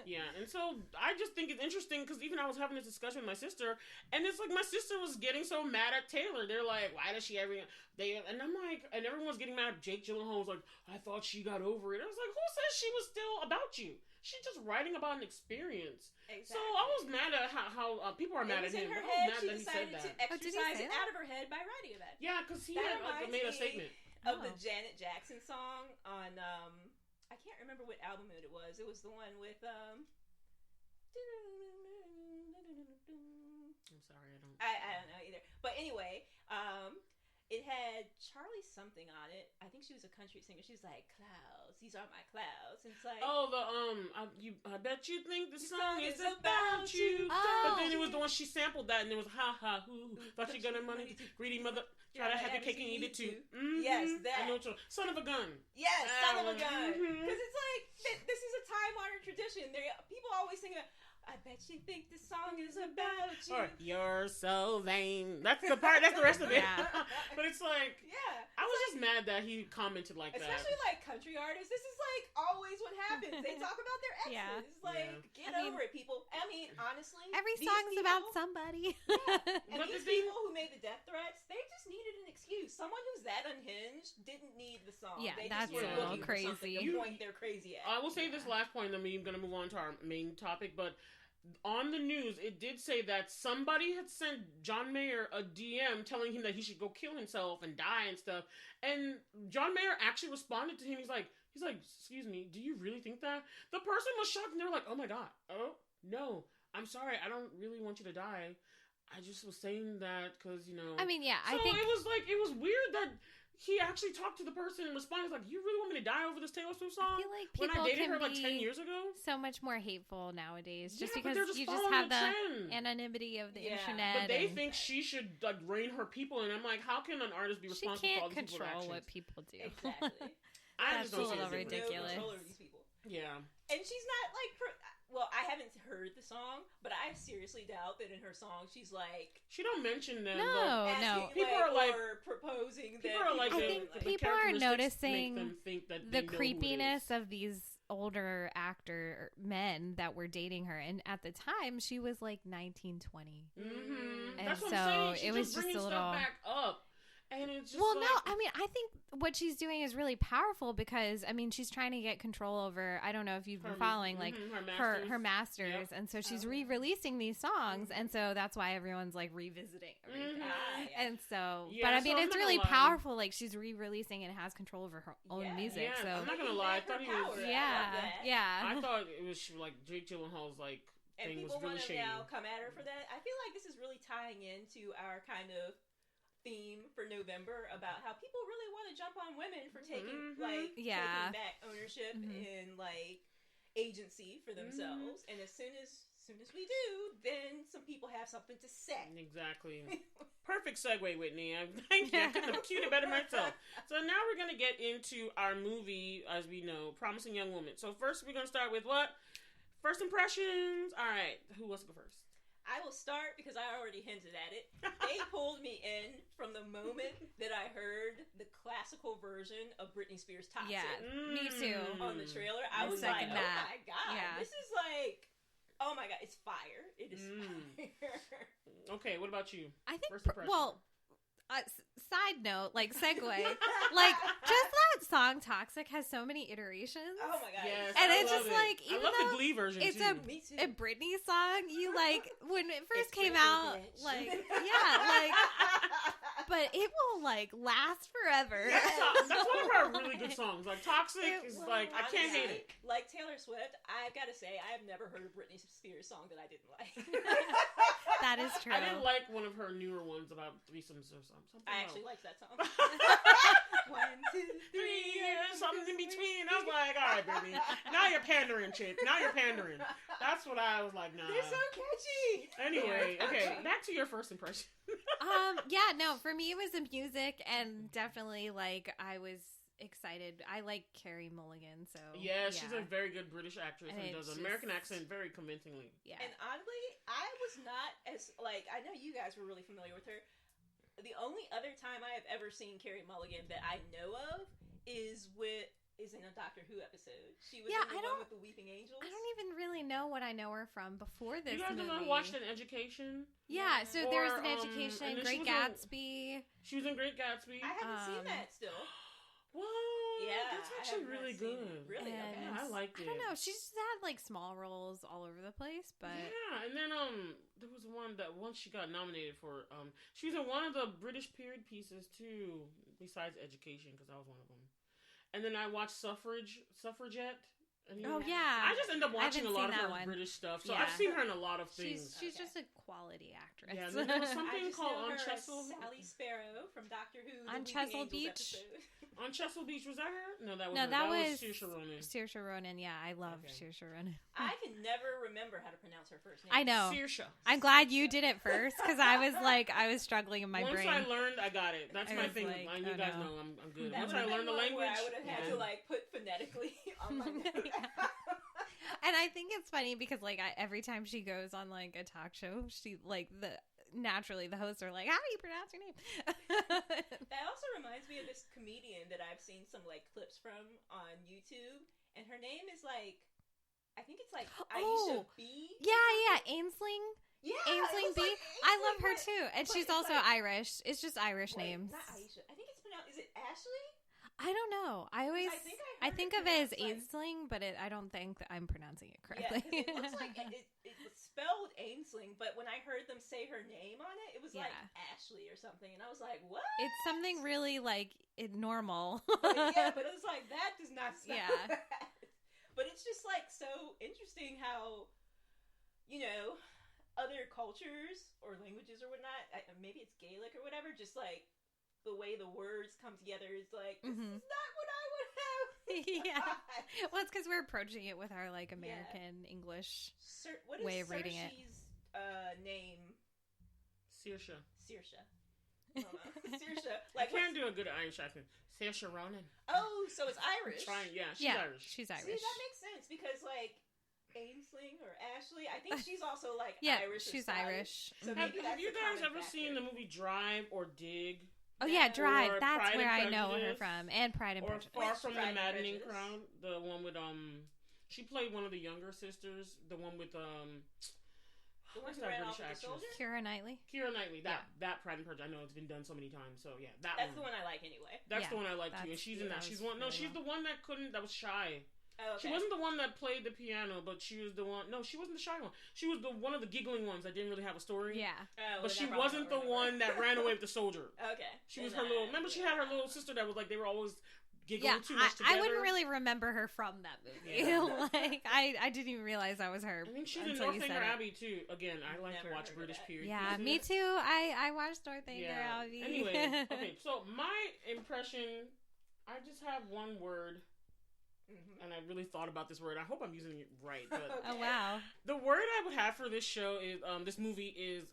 Yeah, and so I just think it's interesting because even I was having this discussion with my sister, and it's like my sister was getting so mad at Taylor. They're like, why does she ever? And I'm like, and everyone's getting mad. Jake Gyllenhaal was like, I thought she got over it. I was like, who says she was still about you? She's just writing about an experience. Exactly. So I was mad at how people are mad at him. In her I was head, mad she that he said decided that. to exercise it out of her head by writing about it. Yeah, because he had made a statement of the Janet Jackson song on I can't remember what album it was. It was the one with I'm sorry, I don't know either. But anyway, it had Charlie something on it. I think she was a country singer. She was like, "Clouds, these are my clouds." And it's like, oh, I bet you think the song is about you. Oh. But then it was the one she sampled that, and it was ha ha hoo. Thought she got her money, greedy mother. Try to have your cake and eat it too. Mm-hmm. Yes, that. I know son of a gun. Yes, son of a gun. Mm-hmm. Because it's like this is a time-honored tradition. People always sing about, I bet you think the song is about you. Or, you're so vain. That's the part. That's the rest of it. Yeah. But it's like, I was just mad that he commented like that. Especially like country artists. This is like always what happens. They talk about their exes. Yeah. Like, get over it, people. I mean, honestly, every these song's people, about somebody. And But these people who made the death threats, they just needed an excuse. Someone who's that unhinged didn't need the song. Yeah, they that's just were a little looking for something crazy. to point their crazy at. I will say this last point, and then we're going to move on to our main topic, but on the news, it did say that somebody had sent John Mayer a DM telling him that he should go kill himself and die and stuff. And John Mayer actually responded to him. He's like, excuse me, do you really think that? The person was shocked and they were like, oh my God. Oh, no, I'm sorry. I don't really want you to die. I just was saying that because, I mean, yeah, so I think it was weird that he actually talked to the person and responded like, you really want me to die over this Taylor Swift song? I feel like when people I dated can her like be 10 years ago? so much more hateful nowadays just Yeah, but because they're just you just following have the the trend. anonymity of the Yeah. internet. But they and think she should like rein her people, and I'm like, how can an artist be she responsible for all can't these people's control actions? what people do. Exactly. I That's just don't a see little it. ridiculous. No control over these people. Yeah. And she's not like, well, I haven't heard the song, but I seriously doubt that in her song she's like, She don't mention them. No, but no. People are like, or proposing people that are like, I the- think the people are characteristics noticing make them think that the they know who it creepiness is. of these older actor men that were dating her, and at the time she was like 19, 20. Mm-hmm. And That's what so I'm saying. She's it was just just bringing a stuff little back up. And it's just well, like, no, I mean, I think what she's doing is really powerful because, I mean, she's trying to get control over, I don't know if you've been following, like, her masters. Yep. And so she's re-releasing these songs, and so that's why everyone's, like, revisiting everything. And so, Yeah, but I so mean, I'm it's not really gonna lie. powerful, like, she's re-releasing and has control over her own music, Yeah, so. I'm not gonna lie, I thought he was, Yeah. I thought it was like Jake Gyllenhaal's like And thing was people really want to shady. now come at her for that. I feel like this is really tying into our kind of theme for November about how people really want to jump on women for taking taking back ownership and like agency for themselves. And as soon as we do, then some people have something to say. Exactly. Perfect segue, Whitney. Thank you. I couldn't have cued it better myself. So now we're gonna get into our movie, as we know, Promising Young Woman. So first we're gonna start with what? First impressions. All right. Who wants to go first? I will start because I already hinted at it. They pulled me in from the moment that I heard the classical version of Britney Spears' Toxic. Yeah, me too. On the trailer. I was second like, that. oh my God. Yeah. This is like, oh my God, it's fire. It is fire. Okay, what about you? I think, First impression. well, side note, like segue, like just that song "Toxic" has so many iterations. Oh my God. Yes, And I it's love just it. like, I even love though the Glee version it's too. Me too. a Britney song, you like when it first It's came Britney, out, bitch. like like, but it will like last forever. That's one of our really good songs. Like Toxic is will, like I can't hate it. Like Taylor Swift, I've got to say, I have never heard a Britney Spears song that I didn't like. That is true. I didn't like one of her newer ones about threesomes or something. I actually liked that song. 1, 2, 3 years, something in between. I was like, all right, baby. Now you're pandering, chick. Now you're pandering. That's what I was like, nah. They're so catchy. Anyway, They're okay, catchy. back to your first impression. Yeah, no, for me it was the music, and definitely like I was excited. I like Carey Mulligan, so Yeah, she's a very good British actress and, And does it's an American just- accent very convincingly. yeah. And oddly, I was not as, like, I know you guys were really familiar with her. The only other time I have ever seen Carey Mulligan that I know of is in a Doctor Who episode. She was in the one with the Weeping Angels. I don't even really know what I know her from before this You guys movie. ever watched An Education? Yeah, so Or, there's An and Education, then she Great was in- Gatsby. She was in Great Gatsby. I haven't seen that still. What? Yeah, That's actually really good. Really? Okay. And I liked it. I don't know. She's just had like small roles all over the place, but Yeah, and then there was one that once she got nominated for she was in one of the British period pieces too, besides Education, because that was one of them. And then I watched Suffragette. I just end up watching a lot of her one. British stuff, so I've seen her in a lot of things. She's just a quality actress. Yeah, there was something called On Chesil. Sally Sparrow from Doctor Who. On Chesil Beach. On Chesil Beach, was that her? No, that was that was Saoirse Ronan. Saoirse Ronan, yeah, I love Saoirse Ronan. I can never remember how to pronounce her first name. I know. Saoirse. I'm glad you did it first because I was struggling in my brain. Once I learned, I got it. That's my thing. Like, you guys know I'm good. Once I learned the language, I would have had to put phonetically on my note. And I think it's funny because every time she goes on a talk show, she naturally the hosts are like, how do you pronounce your name? That also reminds me of this comedian that I've seen some clips from on YouTube, and her name is I think it's Aisha B. Yeah, Ainsling. Yeah, Aisling B. I love her too, and she's also Irish. It's just Irish names. Not Aisha. I think it's pronounced. Is it Ashley? I don't know. I think of it as Ainsling, but I don't think that I'm pronouncing it correctly. Yeah, it looks like it was spelled Ainsling, but when I heard them say her name on it, it was Ashley or something, and I was like, what? It's something really normal. But it was that does not sound that. But it's just so interesting how, other cultures or languages or whatnot, maybe it's Gaelic or whatever, just the way the words come together is this is not what I would have. Yeah. Well, it's because we're approaching it with our American English way of reading it. Name? Saoirse. Saoirse. I can't do a good Irish accent. Saoirse Ronan. Oh, so it's Irish. She's Irish. She's Irish. See, that makes sense because Ainsling or Ashley, I think she's also Irish. She's Irish. So have you guys ever seen the movie Drive or Dig? Oh yeah, Drive. That's where I know her from, and Pride and Prejudice. Or Far from the Maddening Crowd, the one with she played one of the younger sisters, the one with what's that British actress? Keira Knightley. That Pride and Prejudice. I know it's been done so many times, so yeah, that's the one I like anyway. That's the one I like too, and she's in that. She's one. No, she's the one that was shy. Oh, okay. She wasn't the one that played the piano, but she was the one. No, she wasn't the shy one. She was one of the giggling ones that didn't really have a story. Yeah. But she wasn't the one that ran away with the soldier. Okay. She was her little. Remember, she had her little sister that was they were always giggling too much together. I wouldn't really remember her from that movie. Yeah. I didn't even realize that was her. I think she's in Northanger Abbey too. Again, I like to watch British period. Yeah, me too. I watched Northanger Abbey. Anyway, okay. So my impression, I just have one word. And I really thought about this word. I hope I'm using it right. But Oh wow! The word I would have for this show is this movie is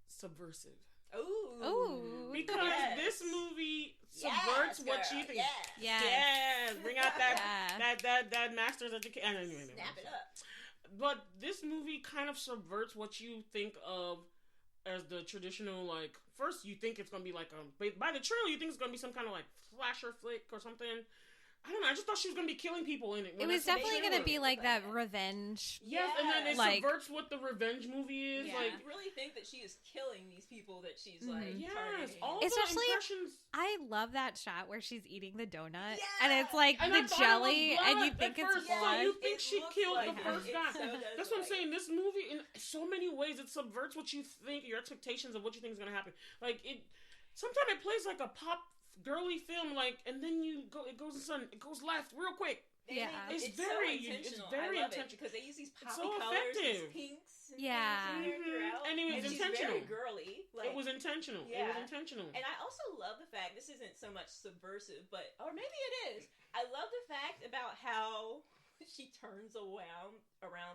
subversive. Ooh. Because this movie subverts what you think. Yes. Bring out that master's education. Snap it up. But this movie kind of subverts what you think of as the traditional first you think it's gonna be by the trailer you think it's gonna be some kind of slasher flick or something. I don't know. I just thought she was going to be killing people in it. It was definitely going to be that revenge. Yes, and then it subverts what the revenge movie is. Yeah. I really think that she is killing these people that she's targeting. All especially the impressions. I love that shot where she's eating the donut, yes! and it's the jelly, and you think it's blood. You think she killed the first guy. So that's what I'm saying. This movie, in so many ways, it subverts what you think, your expectations of what you think is going to happen. Sometimes it plays like a pop girly film, and then it goes left real quick. Yeah, it's very intentional. I love it because they use these poppy colors, these pinks. And anyway, it's intentional. Very girly. It was intentional. Yeah. It was intentional. And I also love the fact this isn't so much subversive, or maybe it is. I love the fact about how she turns around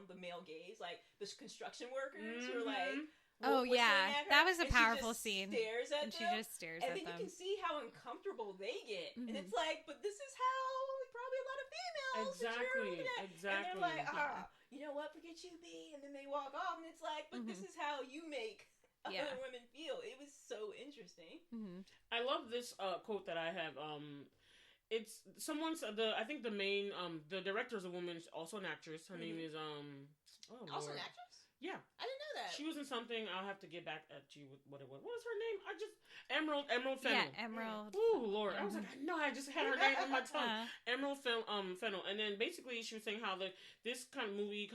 the male gaze, the construction workers who are oh yeah, that was a powerful scene. Stares at them, she just stares at them. And then you can see how uncomfortable they get. And it's but this is how probably a lot of females. Exactly. And they're you know what? Forget you, B. And then they walk off, and it's but this is how you make other women feel. It was so interesting. I love this quote that I have. It's someone's I think the main the director is a woman, also an actress. Her name is also an actress. Yeah. I didn't know that. She was in something. I'll have to get back at you with what it was. What was her name? Emerald Fennell. Yeah, Emerald. Ooh, Lord. I was like, I just had her name on my tongue. Emerald Fennell. And then basically she was saying how this kind of movie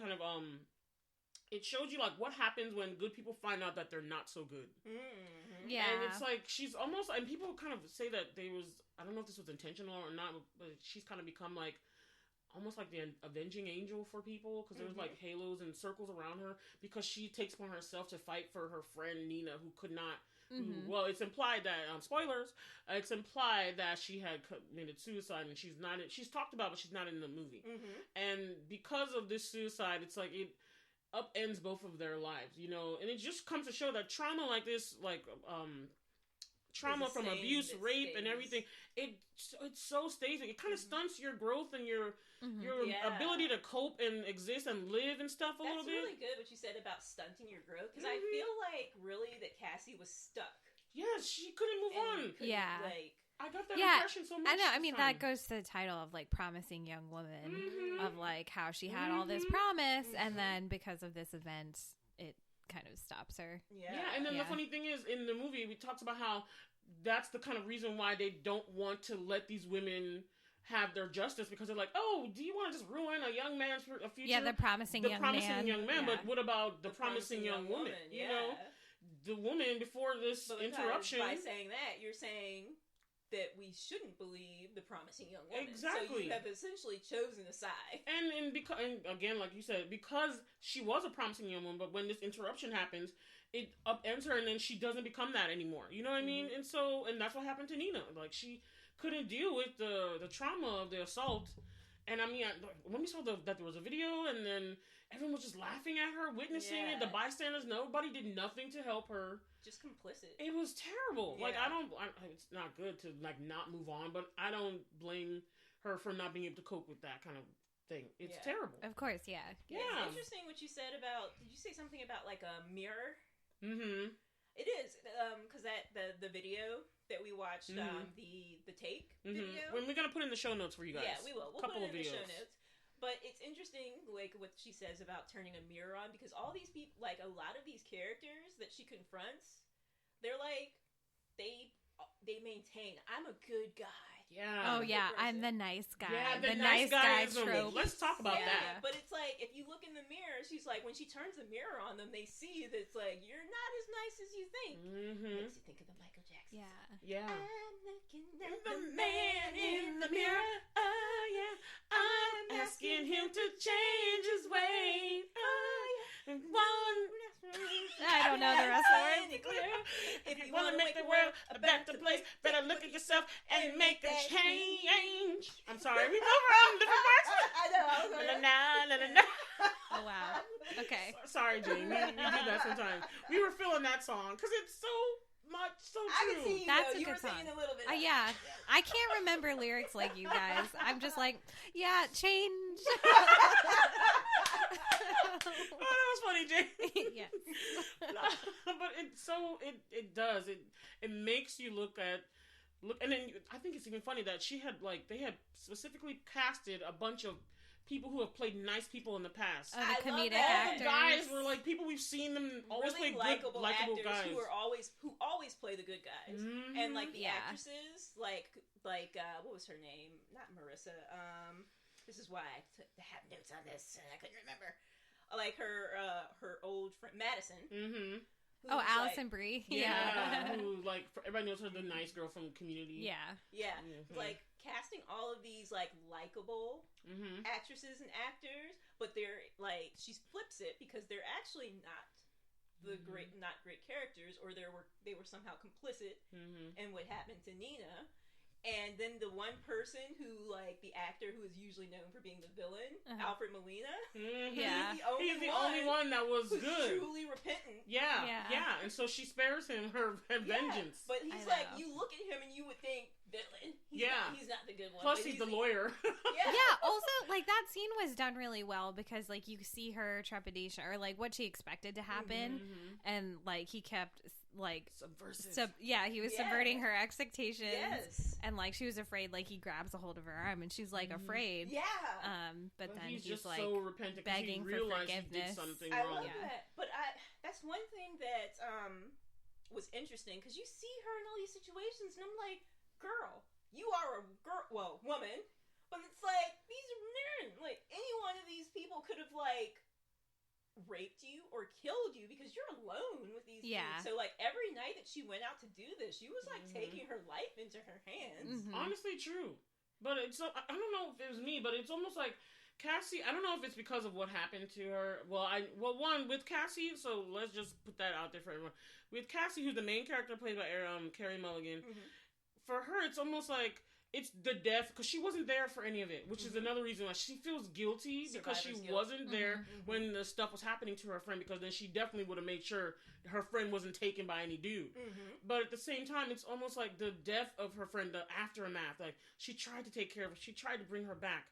it showed you what happens when good people find out that they're not so good. Yeah. And it's she's almost, and people kind of say that I don't know if this was intentional or not, but she's kind of become almost like the avenging angel for people, because there's like halos and circles around her, because she takes upon herself to fight for her friend Nina, who could not. Well, it's implied that spoilers. It's implied that she had committed suicide, and she's not. She's talked about, but she's not in the movie. And because of this suicide, it's like it upends both of their lives, you know. And it just comes to show that trauma like this, like trauma from abuse, rape, and everything, it so stays. It kind of stunts your growth and your ability to cope and exist and live and stuff a little bit. That's really good what you said about stunting your growth, because I feel like really that Cassie was stuck. Yeah, she couldn't move on. Yeah. Like, I got that impression so much. I know. I mean, time. that goes to the title of like Promising Young Woman, of like how she had all this promise, and then because of this event, it kind of stops her. Yeah, and then the funny thing is, in the movie, we talked about how that's the kind of reason why they don't want to let these women have their justice, because they're like, oh, do you want to just ruin a young man's future? Yeah, the promising young man. But what about the promising young woman? You know, the woman before this interruption. By saying that, you're saying that we shouldn't believe the promising young woman. Exactly. So you have essentially chosen a side. And again, like you said, because she was a promising young woman, but when this interruption happens, it upends her, and then she doesn't become that anymore. You know what I mean? And that's what happened to Nina. Like, she couldn't deal with the trauma of the assault. And I mean, when we saw that there was a video, and then everyone was just laughing at her, witnessing it, the bystanders, nobody did nothing to help her. Just complicit. It was terrible. Like, it's not good to, like, not move on, but I don't blame her for not being able to cope with that kind of thing. It's terrible. Of course, yeah. It's interesting what you said about, did you say something about, like, a mirror? It is, because the video that we watched, the take video. When we're gonna put in the show notes for you guys. Yeah, we will. We'll put it in the show notes. But it's interesting, like, what she says about turning a mirror on, because all these people, like, a lot of these characters that she confronts, they're like, they maintain, I'm a good guy. Yeah. Oh, yeah, I'm the nice guy. Yeah, the nice guy trope. Let's talk about that. But it's like, if you look in the mirror, she's like, when she turns the mirror on them, they see that it's like, you're not as nice as you think. Makes you think of the Michael Jackson. Yeah. I'm looking at the man in the mirror. Oh, yeah. I'm asking him to change his ways. Oh, yeah. I don't know the rest of it. If you want to make the world a better place, better look at yourself and make a change. I'm sorry, we move around different parts. I know. Oh, wow. Okay. Sorry, Jane. We do that sometimes. We were feeling that song because it's so much so true. I can see you. That's though. a You good were song. singing a little bit. Yeah. I can't remember lyrics like you guys. I'm just like, yeah, change. Oh, that was funny, Jane. Yes. But it does. It makes you look, and then I think it's even funny that they had specifically casted a bunch of people who have played nice people in the past. The comedic actors. actors. Guys were like people we've seen them always really play good, likable guys who always play the good guys. And like the actresses, like what was her name? Not Marissa. This is why I have notes on this and I couldn't remember. Like her old friend Madison. Oh, Allison Brie. Yeah. Who, like, everybody knows her, the nice girl from Community. Yeah. Yeah. Like, casting all of these, like, likable actresses and actors, but they're, like, she flips it because they're actually not not great characters, or they were somehow complicit in what happened to Nina. And then the one person who, like, the actor who is usually known for being the villain, Alfred Molina, yeah, he's the only one that was good, truly repentant. Yeah. And so she spares him her vengeance. But he's like, you look at him and you would think villain. He's not the good one. Plus, he's the lawyer. Yeah. Also, like, that scene was done really well because, like, you see her trepidation or like what she expected to happen, and like he kept like subversive. He was subverting her expectations. Yes. And like she was afraid, like he grabs a hold of her arm and she's like afraid. Yeah. But then he's just like so repentant begging he for realized forgiveness. he did something I wrong. love that. But that's one thing that was interesting because you see her in all these situations and I'm like, girl, you are a woman, but it's like these are men. Like any one of these people could have like raped you or killed you because you're alone with these dudes. So like every night that she went out to do this, she was like taking her life into her hands. Honestly, true. But it's I don't know if it was me, but it's almost like Cassie. I don't know if it's because of what happened to her. One with Cassie. So let's just put that out there for everyone. With Cassie, who's the main character played by Carey Mulligan, for her it's almost like it's the death because she wasn't there for any of it, which is another reason why she feels guilty because she wasn't there when the stuff was happening to her friend. Because then she definitely would have made sure her friend wasn't taken by any dude. But at the same time, it's almost like the death of her friend, the aftermath. Like she tried to take care of her, she tried to bring her back,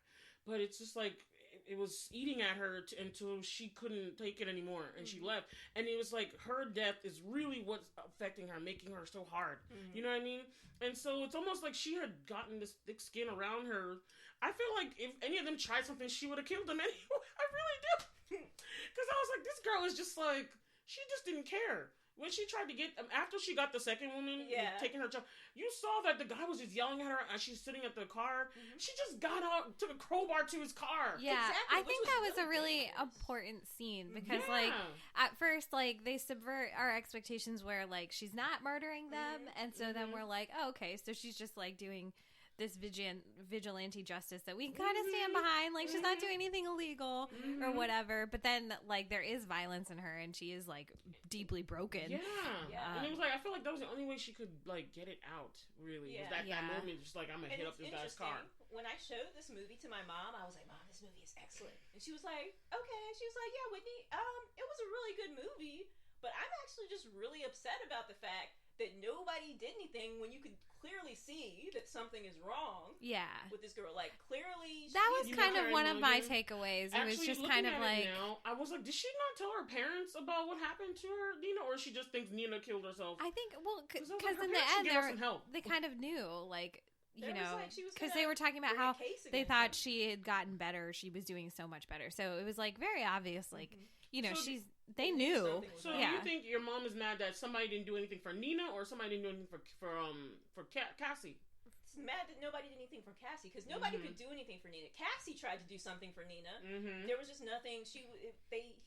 but it's just like it was eating at her until she couldn't take it anymore and she left. And it was like her death is really what's affecting her, making her so hard. You know what I mean? And so it's almost like she had gotten this thick skin around her. I feel like if any of them tried something, she would have killed them anyway. I really do. Because I was like, this girl is just like, she just didn't care. When she tried to get, after she got the second woman, taking her job, you saw that the guy was just yelling at her as she's sitting at the car. She just got out, took a crowbar to his car. Yeah, exactly, I think that was a really important scene because, like, at first, like, they subvert our expectations where, like, she's not murdering them, and so then we're like, oh, okay, so she's just, like, doing this vigilante justice that we kind of stand behind. Like, she's not doing anything illegal or whatever. But then, like, there is violence in her, and she is, like, deeply broken. And it was like, I feel like that was the only way she could, like, get it out, really. Yeah. Was that moment, just like, I'm going to hit up this guy's car. When I showed this movie to my mom, I was like, Mom, this movie is excellent. And she was like, okay. She was like, yeah, Whitney, it was a really good movie, but I'm actually just really upset about the fact that nobody did anything when you could clearly see that something is wrong with this girl. Like, clearly... That was kind of one of my takeaways. It was just kind of like... Now, I was like, did she not tell her parents about what happened to her, Nina? Or she just thinks Nina killed herself? I think, well, because like, in the end, they kind of knew, like... You know, because they were talking about how they thought she had gotten better. She was doing so much better. So it was like very obvious, like, you know, they knew. So do you think your mom is mad that somebody didn't do anything for Nina or somebody didn't do anything for Cassie? It's mad that nobody did anything for Cassie because nobody could do anything for Nina. Cassie tried to do something for Nina. There was just nothing.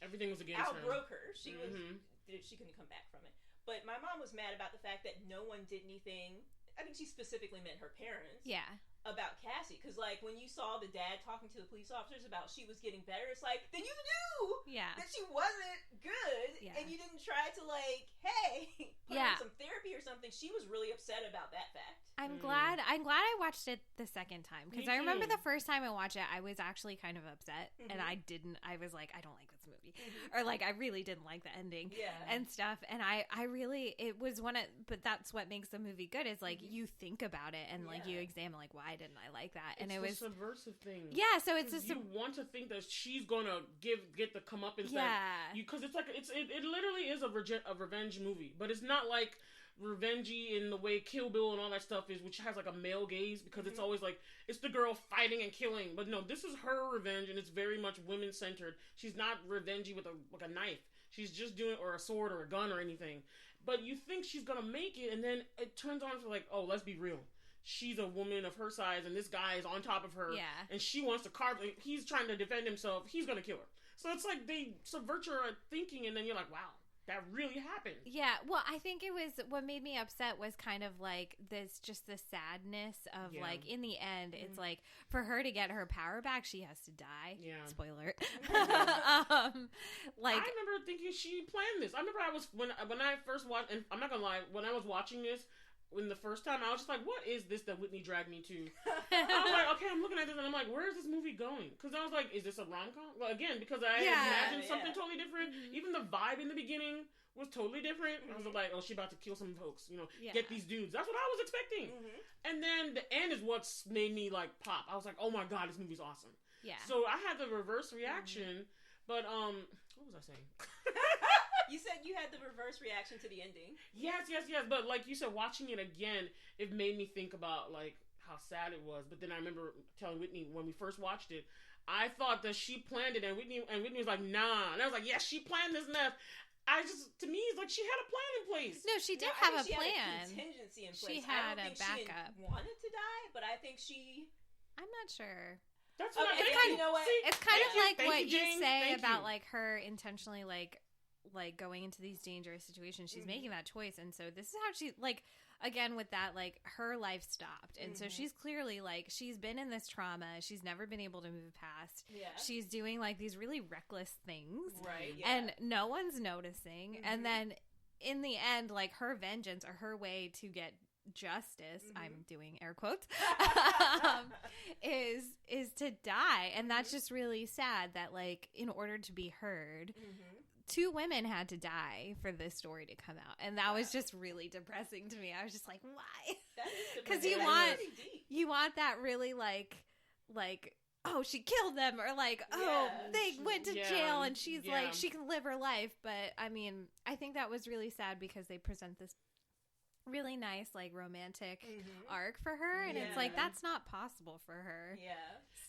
Everything was against her. Outbroke her. She couldn't come back from it. But my mom was mad about the fact that no one did anything. I think she specifically meant her parents. About Cassie. Because, like, when you saw the dad talking to the police officers about she was getting better, it's like, then you knew that she wasn't good. And you didn't try to, like, hey, put her in some therapy or something. She was really upset about that fact. I'm glad I watched it the second time. Because I remember the first time I watched it, I was actually kind of upset. And I was like, I don't like this movie. Or, like, I really didn't like the ending and stuff. And I really, it was but that's what makes the movie good is, like, you think about it and, like, you examine, like, why didn't I like that? And it was subversive thing. Yeah, so it's you want to think that she's gonna get the comeuppance. Because it's like it literally is a revenge movie, but it's not like revengey in the way Kill Bill and all that stuff is, which has like a male gaze because it's always like it's the girl fighting and killing. But no, this is her revenge, and it's very much women centered. She's not revengey with a knife. She's just doing or a sword or a gun or anything. But you think she's gonna make it, and then it turns on to like, oh, let's be real. She's a woman of her size, and this guy is on top of her, and she wants to carve. He's trying to defend himself. He's gonna kill her. So it's like they subvert your thinking, and then you're like, wow, that really happened. Yeah, well, I think it was what made me upset was kind of like this, just the sadness of like in the end, it's like for her to get her power back, she has to die. Yeah, spoiler. Like I remember thinking she planned this. I remember when I first watched, and I'm not gonna lie, when I was watching this. When the first time, I was just like, what is this that Whitney dragged me to? I was like, okay, I'm looking at this, and I'm like, where is this movie going? Because I was like, is this a rom-com? Well, again, because I imagined something totally different. Even the vibe in the beginning was totally different. I was like, oh, she's about to kill some folks, get these dudes. That's what I was expecting. And then the end is what's made me, like, pop. I was like, oh my God, this movie's awesome. Yeah. So I had the reverse reaction, but, what was I saying? You said you had the reverse reaction to the ending. Yes. But like you said, watching it again, it made me think about like how sad it was. But then I remember telling Whitney when we first watched it, I thought that she planned it, and Whitney was like, nah. And I was like, yes, she planned this mess. To me, it's like she had a plan in place. No, she did have a plan. Had a contingency in place. She had a backup. She wanted to die, but I think I'm not sure. That's what it's kind of like what you say about like her intentionally like going into these dangerous situations. She's making that choice, and so this is how she like again, with that, like, her life stopped. And so she's clearly, like, she's been in this trauma. She's never been able to move past. Yeah. She's doing, like, these really reckless things. Right. Yeah. And no one's noticing. And then in the end, like, her vengeance or her way to get justice, I'm doing air quotes, is to die. And that's just really sad that, like, in order to be heard, 2 women had to die for this story to come out, and that was just really depressing to me. I was just like, why? Because you want that really like oh, she killed them, or like, oh, they went to jail and she's like, she can live her life. But I mean, I think that was really sad because they present this really nice, like, romantic arc for her, and it's like, that's not possible for her.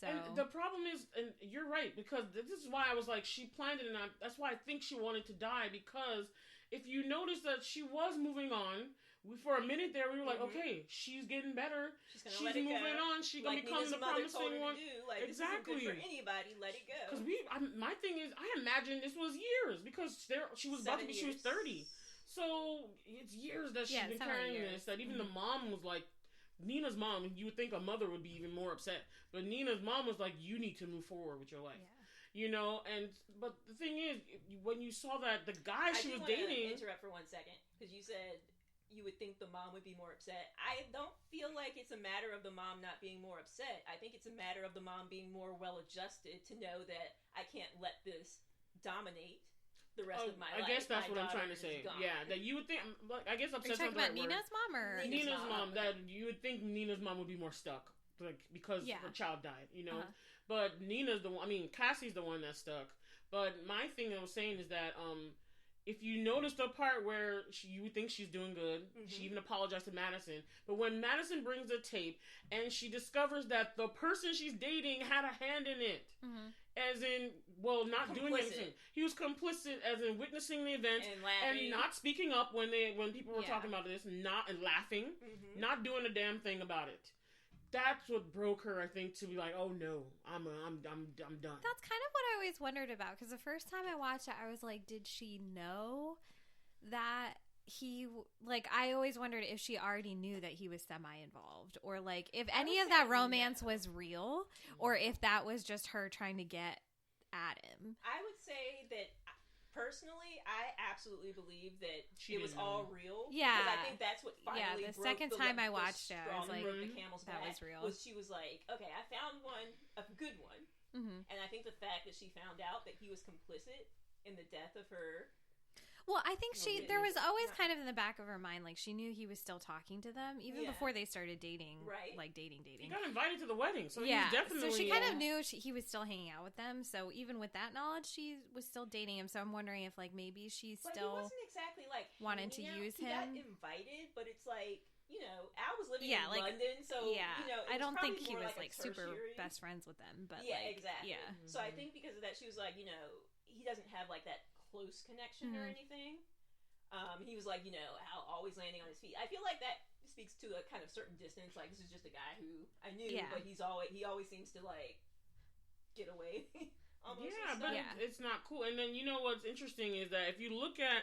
So, and the problem is, and you're right, because this is why I was like, she planned it, and that's why I think she wanted to die, because if you notice that she was moving on, for a minute there, we were like, okay, she's getting better, she's moving on, she's gonna become the promising one. Like, exactly. This isn't good for anybody, let it go. Because my thing is, I imagine this was years, because she was about to be, she was 30. So it's years that she's been carrying this, that even the mom was like, Nina's mom, you would think a mother would be even more upset, but Nina's mom was like, you need to move forward with your life. You know, but the thing is, when you saw that the guy she was dating... I interrupt for 1 second, because you said you would think the mom would be more upset. I don't feel like it's a matter of the mom not being more upset. I think it's a matter of the mom being more well-adjusted to know that I can't let this dominate the rest of my life. I guess that's what I'm trying to say. Yeah, that you would think. I guess I'm talking about Nina's mom or Nina's mom. That you would think Nina's mom would be more stuck, like, because her child died. You know, but Nina's the one. I mean, Cassie's the one that's stuck. But my thing I was saying is that if you notice the part where you would think she's doing good, she even apologized to Madison. But when Madison brings the tape and she discovers that the person she's dating had a hand in it. As in, well, not doing anything. He was complicit, as in witnessing the event and not speaking up when people were talking about this, and laughing, not doing a damn thing about it. That's what broke her, I think, to be like, oh no, I'm done. That's kind of what I always wondered about, because the first time I watched it, I was like, did she know that he, like, I always wondered if she already knew that he was semi-involved, or like if any of that romance was real, or if that was just her trying to get at him. I would say that personally, I absolutely believe that it was all real. Yeah, because I think that's what finally the second time I watched it, I was like, the camel's that back was real. She was like, okay, I found one, a good one, and I think the fact that she found out that he was complicit in the death of her. Well, I think there was always kind of in the back of her mind, like, she knew he was still talking to them, even before they started dating, like, dating. He got invited to the wedding, so he was definitely... So she kind of knew he was still hanging out with them, so even with that knowledge, she was still dating him, so I'm wondering if, like, maybe she still... He wasn't exactly, like, wanted to use him. He got invited, but it's like, you know, Al was living in London, so, you know, I don't think he was, like, super best friends with them, but, exactly. Yeah. So I think because of that, she was like, you know, he doesn't have, like, that close connection or anything. He was like, you know, Al always landing on his feet. I feel like that speaks to a kind of certain distance. Like, this is just a guy who I knew, but he always seems to, like, get away. Almost but it's not cool. And then, you know what's interesting is that if you look at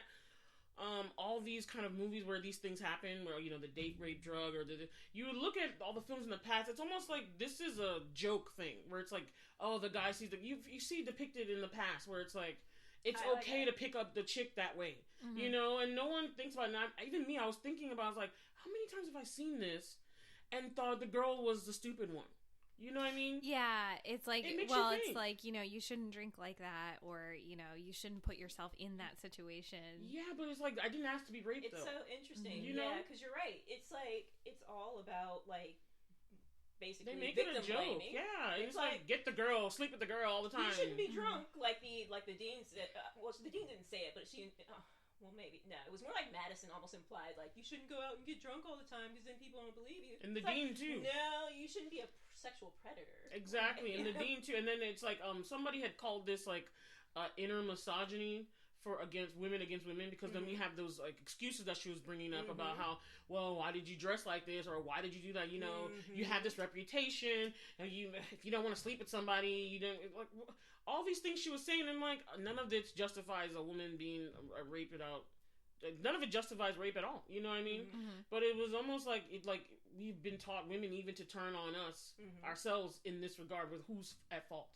all these kind of movies where these things happen, where, you know, the date rape drug, or you look at all the films in the past, it's almost like this is a joke thing where it's like, oh, the guy sees you see depicted in the past where it's like, it's okay to pick up the chick that way, you know, and no one thinks about it. Even me, I was thinking about, I was like, how many times have I seen this and thought the girl was the stupid one? You know what I mean? Yeah, it's like, it's like, you know, you shouldn't drink like that, or, you know, you shouldn't put yourself in that situation. Yeah, but it's like, I didn't ask to be raped, though. It's so interesting, you know? Because you're right. It's like, it's all about, like, basically they make it a joke. Blaming. Yeah, it's like, get the girl, sleep with the girl all the time. You shouldn't be drunk, like the dean said. Well, the dean didn't say it, but she. Well, maybe no. It was more like Madison almost implied, like, you shouldn't go out and get drunk all the time because then people won't believe you. And the dean too. No, you shouldn't be a sexual predator. Exactly, and the dean too. And then it's like somebody had called this like inner misogyny against women, because then we have those like excuses that she was bringing up about how, well, why did you dress like this, or why did you do that? You know, you have this reputation, and if you don't want to sleep with somebody, you don't, like, all these things she was saying, and like none of this justifies a woman being raped without none of it justifies rape at all. You know what I mean? But it was almost like we've been taught women even to turn on us ourselves in this regard with who's at fault.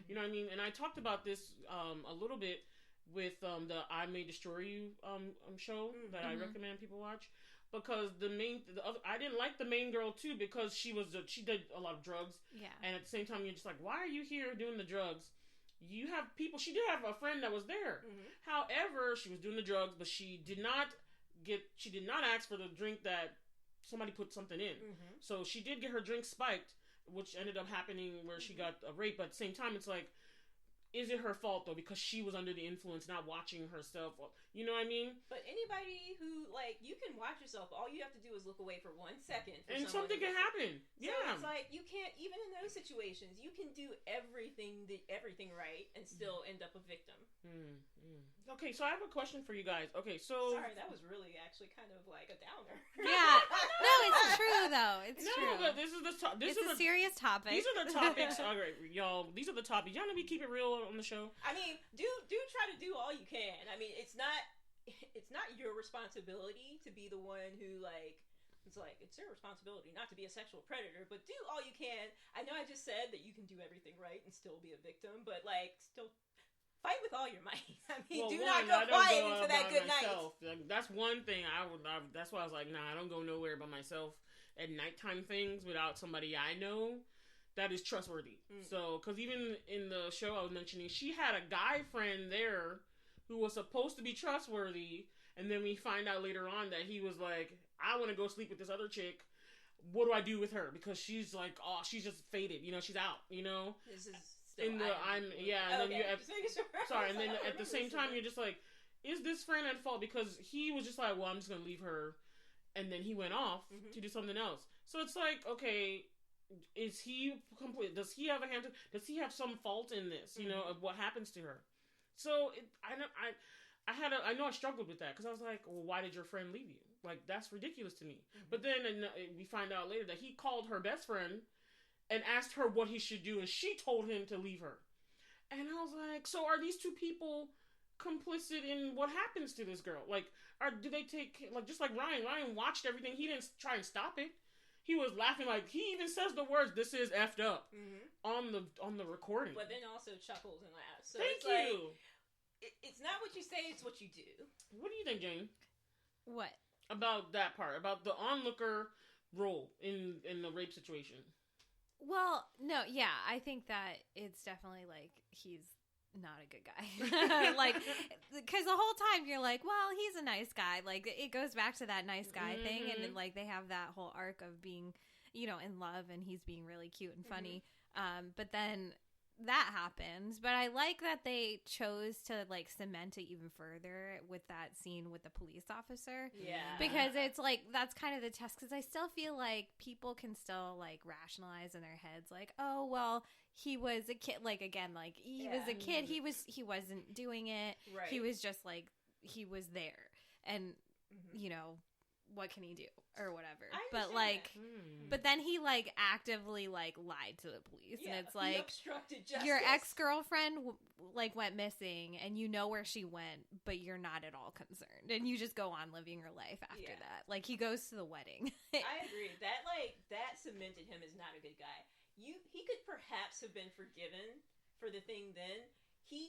You know what I mean? And I talked about this a little bit with the I May Destroy You show that I recommend people watch, because I didn't like the main girl too, because she did a lot of drugs, and at the same time you're just like, why are you here doing the drugs? You have people. She did have a friend that was there. However, she was doing the drugs, but she did not ask for the drink that somebody put something in. So she did get her drink spiked, which ended up happening where she got a rape. But at the same time, it's like, is it her fault though? Because she was under the influence, not watching herself. You know what I mean? But anybody who, like, you can watch yourself. All you have to do is look away for 1 second, and something can happen. So it's like, you can't, even in those situations, you can do everything right and still end up a victim. Okay, so I have a question for you guys. Okay, so sorry, that was really actually kind of like a downer. Yeah, no, it's true though. It's true. But this is a serious topic. These are the topics. All right, y'all. These are the topics. Y'all know we keep it real on the show. I mean, do try to do all you can. I mean, it's not your responsibility to be the one who, like, it's your responsibility not to be a sexual predator, but do all you can. I know I just said that you can do everything right and still be a victim, but, like, still fight with all your might. I mean, not go quiet into that good night. That's one thing that's why I was like, nah, I don't go nowhere by myself at nighttime things without somebody I know that is trustworthy. So, because even in the show I was mentioning, she had a guy friend there who was supposed to be trustworthy, and then we find out later on that he was like, I want to go sleep with this other chick. What do I do with her? Because she's like, oh, she's just faded. You know, she's out. You know. This is in the and then sorry, and then at the same time you're just like, is this friend at fault? Because he was just like, well, I'm just gonna leave her, and then he went off to do something else. So it's like, okay, is he complete? Does he have a hand? Does he have some fault in this? You know, of what happens to her? So I know I struggled with that, because I was like, well, why did your friend leave you? Like, that's ridiculous to me. But then we find out later that he called her best friend and asked her what he should do, and she told him to leave her. And I was like, so are these two people complicit in what happens to this girl? Like, do they take, like, just like Ryan watched everything, he didn't try and stop it. He was laughing, like, he even says the words, this is effed up, on the recording. But then also chuckles and laughs. So Thank you. It's not what you say, it's what you do. What do you think, Jane? What? About that part, about the onlooker role in the rape situation. Well, no, yeah, I think that it's definitely, like, he's not a good guy. Like, because the whole time you're like, well, he's a nice guy. Like, it goes back to that nice guy thing, and then, like, they have that whole arc of being, you know, in love, and he's being really cute and funny. But then that happens. But I like that they chose to, like, cement it even further with that scene with the police officer. Yeah. Because it's, like, that's kind of the test. Because I still feel like people can still, like, rationalize in their heads, like, oh, well, he was a kid. Like, again, like, he was a kid. He wasn't doing it. Right. He was just, like, he was there. And, you know, what can he do? Or whatever. But, like, but then he, like, actively, like, lied to the police. Yeah, and it's like, obstructed justice. Your ex-girlfriend, like, went missing, and you know where she went, but you're not at all concerned. And you just go on living your life after that. Like, he goes to the wedding. I agree. That cemented him as not a good guy. He could perhaps have been forgiven for the thing then. He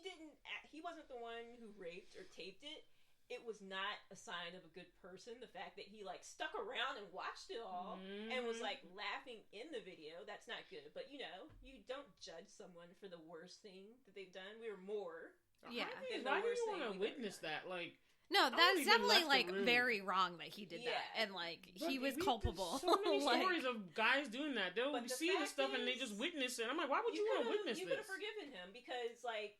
wasn't the one who raped or taped it. It was not a sign of a good person. The fact that he, like, stuck around and watched it all and was, like, laughing in the video, that's not good. But, you know, you don't judge someone for the worst thing that they've done. We were more. Yeah. Why do you want to witness that? Like, no, that's definitely, like, very wrong that he did that. And, like, he was culpable. So many like, stories of guys doing that. They'll see the stuff and they just witness it. I'm like, why would you want to witness this? You could have forgiven him because, like,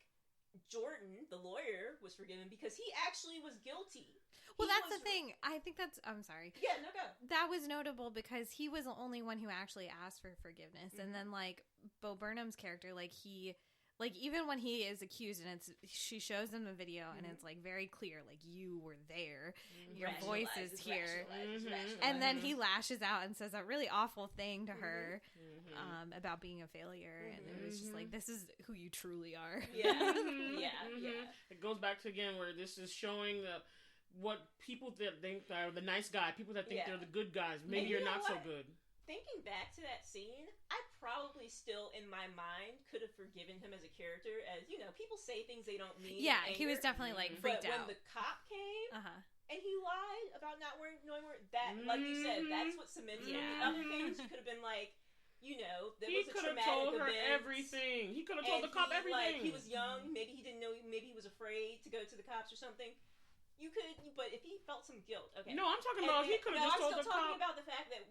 Jordan, the lawyer, was forgiven because he actually was guilty. Well, that's the thing. I think that's... I'm sorry. Yeah, no, go. That was notable because he was the only one who actually asked for forgiveness. And then, like, Bo Burnham's character, like, he... Like, even when he is accused and she shows him the video and it's, like, very clear, like, you were there. Your voice is here. And then he lashes out and says a really awful thing to her about being a failure. And it was just like, this is who you truly are. Yeah. It goes back to, again, where this is showing what people that think are the nice guy, people that think they're the good guys. Maybe you're not so good. Thinking back to that scene, I probably still, in my mind, could have forgiven him as a character. As, people say things they don't mean. Yeah, he was definitely, freaked out. But when the cop came, and he lied about not knowing where, that, like you said, that's what cemented it. The other things, you could have been like, there was a traumatic event. He could have told her everything. He could have told the cop everything. He was young. Maybe he didn't know. Maybe he was afraid to go to the cops or something. You could, but if he felt some guilt, okay. No, I'm talking about he could have just told the cop. I'm still talking about the fact that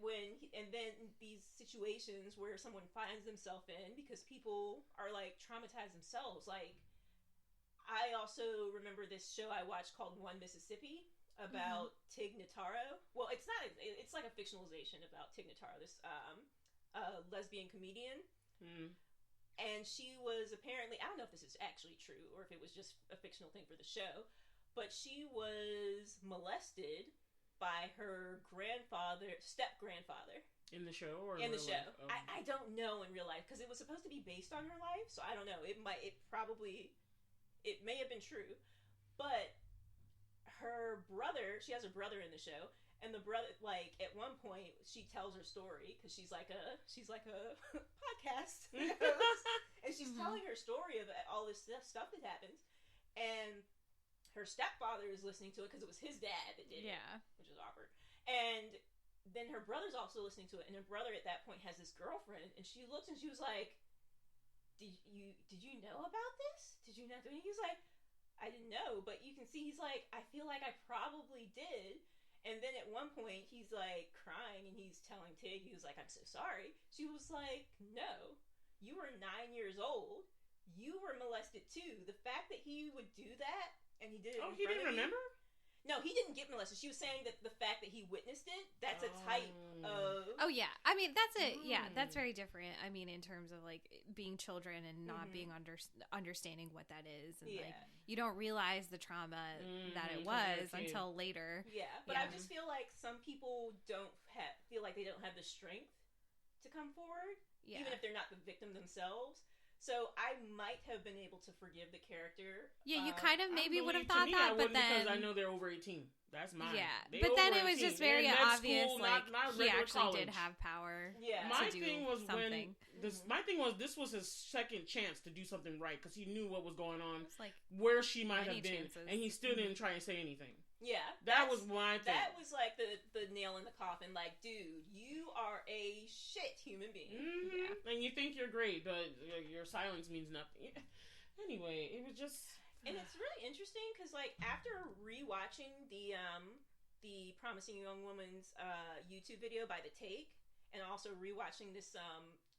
and then these situations where someone finds themselves in because people are traumatized themselves. I also remember this show I watched called One Mississippi about Tig Notaro. Well, it's not. It's like a fictionalization about Tig Notaro, this lesbian comedian. And she was apparently, I don't know if this is actually true or if it was just a fictional thing for the show. But she was molested by her step-grandfather. In the show? Or in the show. Oh. I don't know in real life, because it was supposed to be based on her life, so I don't know. It may have been true. But her brother, she has a brother in the show, and the brother, at one point, she tells her story, because she's like a podcast. And she's telling her story of all this stuff that happens. And her stepfather is listening to it because it was his dad that did it, which is awkward. And then her brother's also listening to it, and her brother at that point has this girlfriend, and she looks and she was like, "Did you know about this? Did you not do it?" He's like, "I didn't know," but you can see he's like, "I feel like I probably did." And then at one point he's like crying and he's telling Tig, he was like, "I'm so sorry." She was like, "No, you were 9 years old. You were molested too. The fact that he would do that." And he did it. He didn't remember? No, he didn't get molested. She was saying that the fact that he witnessed it, that's a type of... Oh, yeah. I mean, that's it. Yeah, that's very different. I mean, in terms of, being children and not being understanding what that is. And, you don't realize the trauma that it was until later. Yeah, but I just feel like some people feel like they don't have the strength to come forward, even if they're not the victim themselves. So I might have been able to forgive the character. Yeah, you kind of maybe would have thought that, but then... because I know they're over 18. That's mine. Yeah, but then it was just very obvious, school, not he actually college. did have power. Yeah. My thing was this was his second chance to do something right, because he knew what was going on, where she might have been, and he still didn't try and say anything. Yeah, that was my thing. That was the nail in the coffin. Dude, you are a shit human being. Yeah. And you think you're great, but your silence means nothing. Anyway, it was just... And it's really interesting, because, after rewatching the Promising Young Woman's YouTube video by The Take, and also rewatching this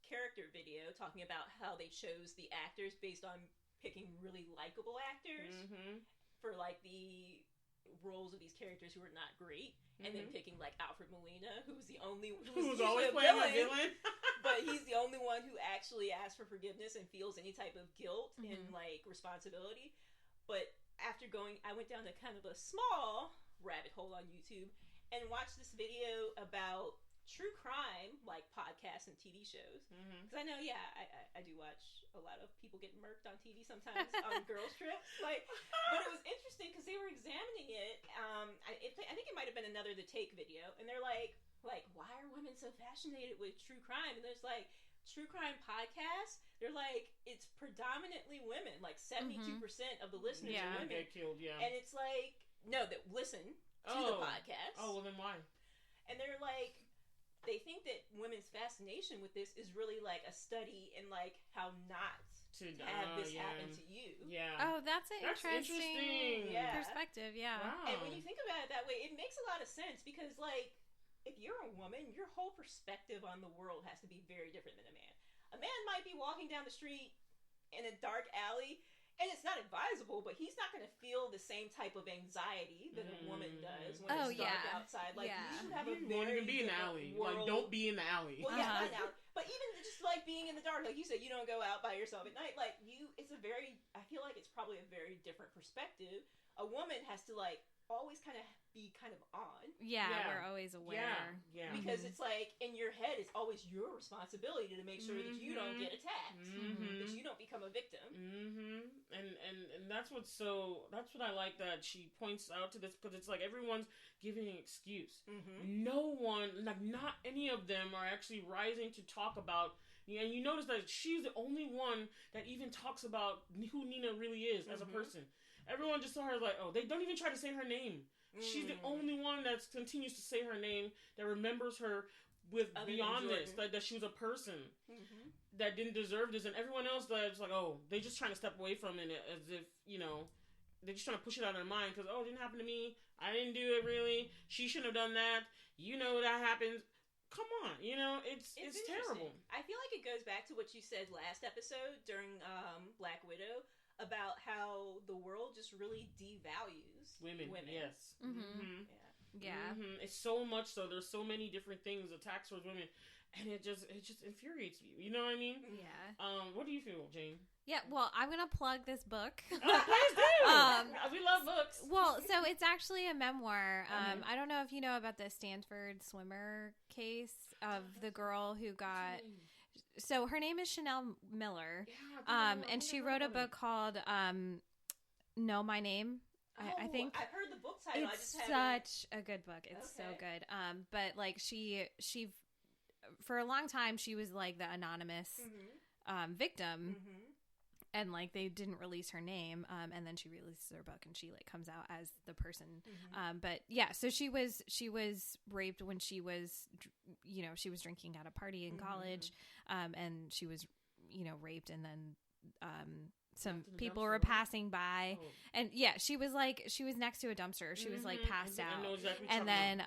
character video talking about how they chose the actors based on picking really likable actors for, the roles of these characters who are not great, and then picking Alfred Molina, who's always playing a villain, but he's the only one who actually asks for forgiveness and feels any type of guilt and responsibility. But after I went down to kind of a small rabbit hole on YouTube and watched this video about true crime, podcasts and TV shows. Because I know, I do watch a lot of people getting murked on TV sometimes on girls' trips. But it was interesting because they were examining it. I think it might have been another The Take video, and they're like, why are women so fascinated with true crime? And there's true crime podcasts. They're it's predominantly women. 72% of the listeners are women. Get killed. Yeah, and it's no, that listen to the podcast. Oh, well then why? And they're they think that women's fascination with this is really a study in how not to have this happen to you. Yeah. Oh, that's an interesting perspective. Yeah. Wow. And when you think about it that way, it makes a lot of sense, because if you're a woman, your whole perspective on the world has to be very different than a man. A man might be walking down the street in a dark alley, and it's not advisable, but he's not going to feel the same type of anxiety that a woman does when it's dark outside. You should have a very be in the alley. Don't be in the alley. Well, not an alley. But even just being in the dark, like you said, you don't go out by yourself at night. It's a very, I feel like it's probably a very different perspective. A woman has to always kind of be kind of on. Yeah, we're always aware. Yeah. Because it's in your head, it's always your responsibility to make sure that you don't get attacked, that you don't become a victim. And that's what I like that she points out to this, because it's like everyone's giving an excuse. No one, like not any of them are actually rising to talk about. And you notice that she's the only one that even talks about who Nina really is as a person. Everyone just saw her like, oh, they don't even try to say her name. She's the only one that continues to say her name, that remembers her with beyond this, that she was a person that didn't deserve this, and everyone else that's like, oh, they just trying to step away from it as if, they're just trying to push it out of their mind because, oh, it didn't happen to me. I didn't do it really. She shouldn't have done that. That happens. Come on, it's terrible. I feel like it goes back to what you said last episode during Black Widow about how the world just really devalues women. Yes. Yeah. It's so much so. There's so many different things, attacks towards women, and it just infuriates you. You know what I mean? Yeah. What do you feel, Jane? Yeah, well, I'm going to plug this book. Please do! We love books. Well, so it's actually a memoir. I don't know if you know about the Stanford swimmer case of the girl who got... So her name is Chanel Miller, and she wrote a book called Know My Name. I think I've heard the book title. It's such a good book. It's so good. But like she for a long time she was like the anonymous victim, and like they didn't release her name. And then she releases her book, and she like comes out as the person. But yeah, so she was raped when she was she was drinking at a party in college, and she was raped, and then some people were passing by, and yeah, she was next to a dumpster. She was like passed out, and then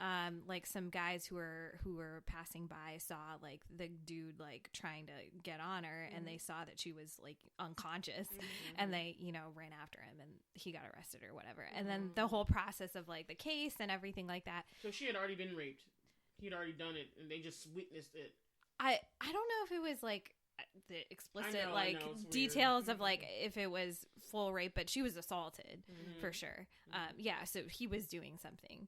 like some guys who were passing by saw like the dude like trying to get on her, and they saw that she was like unconscious, and they ran after him, and he got arrested or whatever. And then the whole process of like the case and everything like that. So she had already been raped. He'd already done it, and they just witnessed it. I don't know if it was like the explicit details of like if it was full rape, but she was assaulted for sure. Yeah, so he was doing something.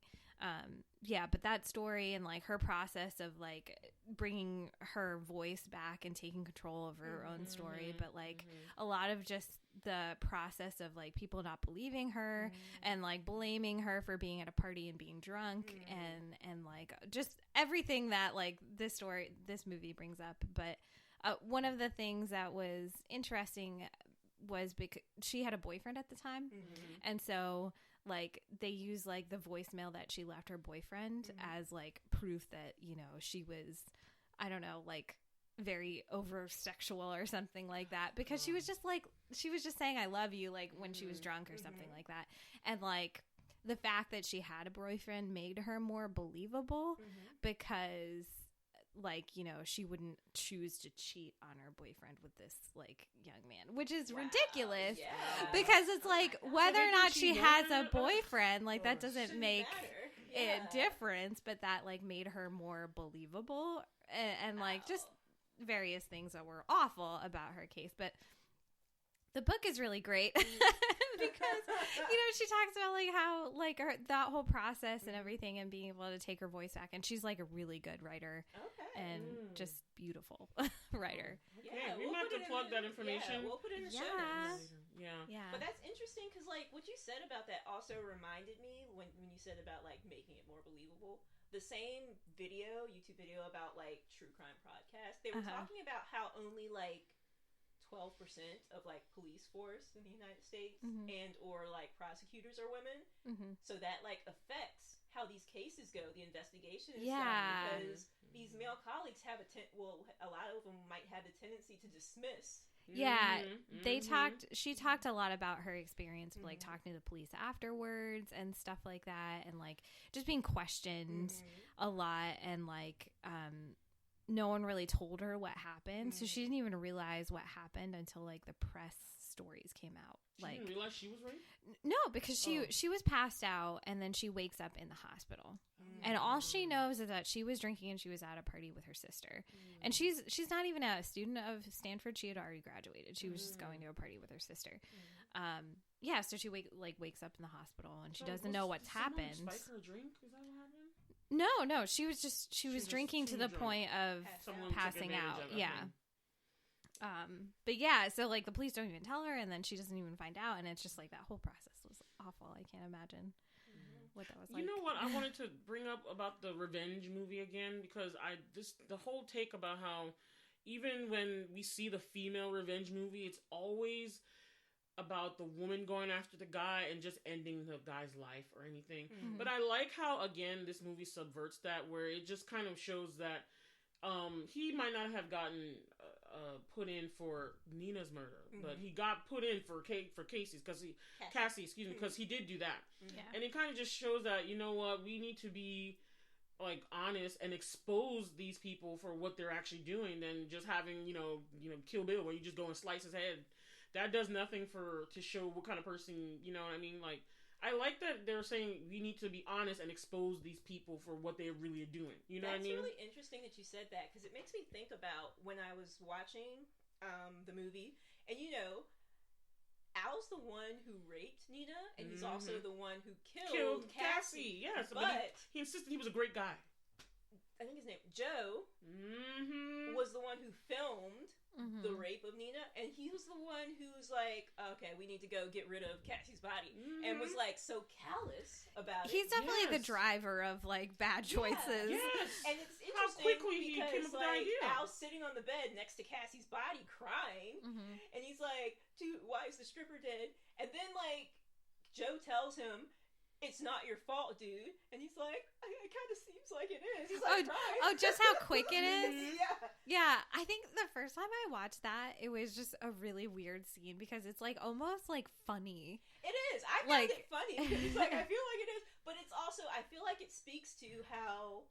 Yeah, but that story and like her process of like bringing her voice back and taking control of her own story, but like a lot of just the process of like people not believing her and like blaming her for being at a party and being drunk and like just everything that like this movie brings up. But one of the things that was interesting was because she had a boyfriend at the time, and so like they use like the voicemail that she left her boyfriend as like proof that she was, I don't know, like very over sexual or something like that, because she was just saying I love you like when she was drunk or something like that. And like the fact that she had a boyfriend made her more believable, because like she wouldn't choose to cheat on her boyfriend with this like young man, which is ridiculous, because it's like whether or not she has a boyfriend, like that doesn't make a difference, but that like made her more believable, and like just various things that were awful about her case. But the book is really great because she talks about like how like that whole process and everything, and being able to take her voice back, and she's like a really good writer and just beautiful writer. Yeah, we'll have to plug that information. Yeah, we'll put it in the show notes. Yeah. But that's interesting because like what you said about that also reminded me when you said about like making it more believable. The same YouTube video about like true crime podcasts, they were talking about how only like 12% of like police force in the United States and or like prosecutors are women, so that like affects how these cases go, the investigation is done, because these male colleagues have a lot of them might have a tendency to dismiss. She talked a lot about her experience of like talking to the police afterwards and stuff like that, and like just being questioned a lot, and like no one really told her what happened, so she didn't even realize what happened until like the press stories came out. She didn't realize she was raped? No, because she was passed out, and then she wakes up in the hospital, and all she knows is that she was drinking and she was at a party with her sister, and she's not even a student of Stanford. She had already graduated. She was just going to a party with her sister. So she wakes up in the hospital, and she doesn't know what's happened. Spike her drink? Is that what happened? No, she was drinking to the point of passing out. But yeah, so like the police don't even tell her, and then she doesn't even find out, and it's just like that whole process was awful. I can't imagine what that was like. You know what I wanted to bring up about the revenge movie again, because the whole take about how even when we see the female revenge movie, it's always about the woman going after the guy and just ending the guy's life or anything. Mm-hmm. But I like how, again, this movie subverts that, where it just kind of shows that he might not have gotten put in for Nina's murder, but he got put in for Cassie, because he did do that. Yeah. And it kind of just shows that, you know what, we need to be like honest and expose these people for what they're actually doing than just having, you know, Kill Bill where you just go and slice his head. That does nothing to show what kind of person, you know what I mean? Like, I like that they're saying we need to be honest and expose these people for what they really are doing. You know what I mean? That's really interesting that you said that, because it makes me think about when I was watching the movie, and you know, Al's the one who raped Nina, and he's also the one who killed Cassie. Yes, but he insisted he was a great guy. I think his name Joe was the one who filmed the rape of Nina, and he was the one who's like, okay, we need to go get rid of Cassie's body, and was like so callous about it. He's definitely the driver of like bad choices. Yes. And it's interesting how quickly he came up with the idea. Al's sitting on the bed next to Cassie's body crying, and he's like, dude, why is the stripper dead? And then like Joe tells him, it's not your fault, dude. And he's like, it kind of seems like it is. He's like, just how quick it is? Yeah. Yeah, I think the first time I watched that, it was just a really weird scene because it's like almost like funny. It is. I found it funny because it's like, I feel like it is. But it's also, I feel like it speaks to how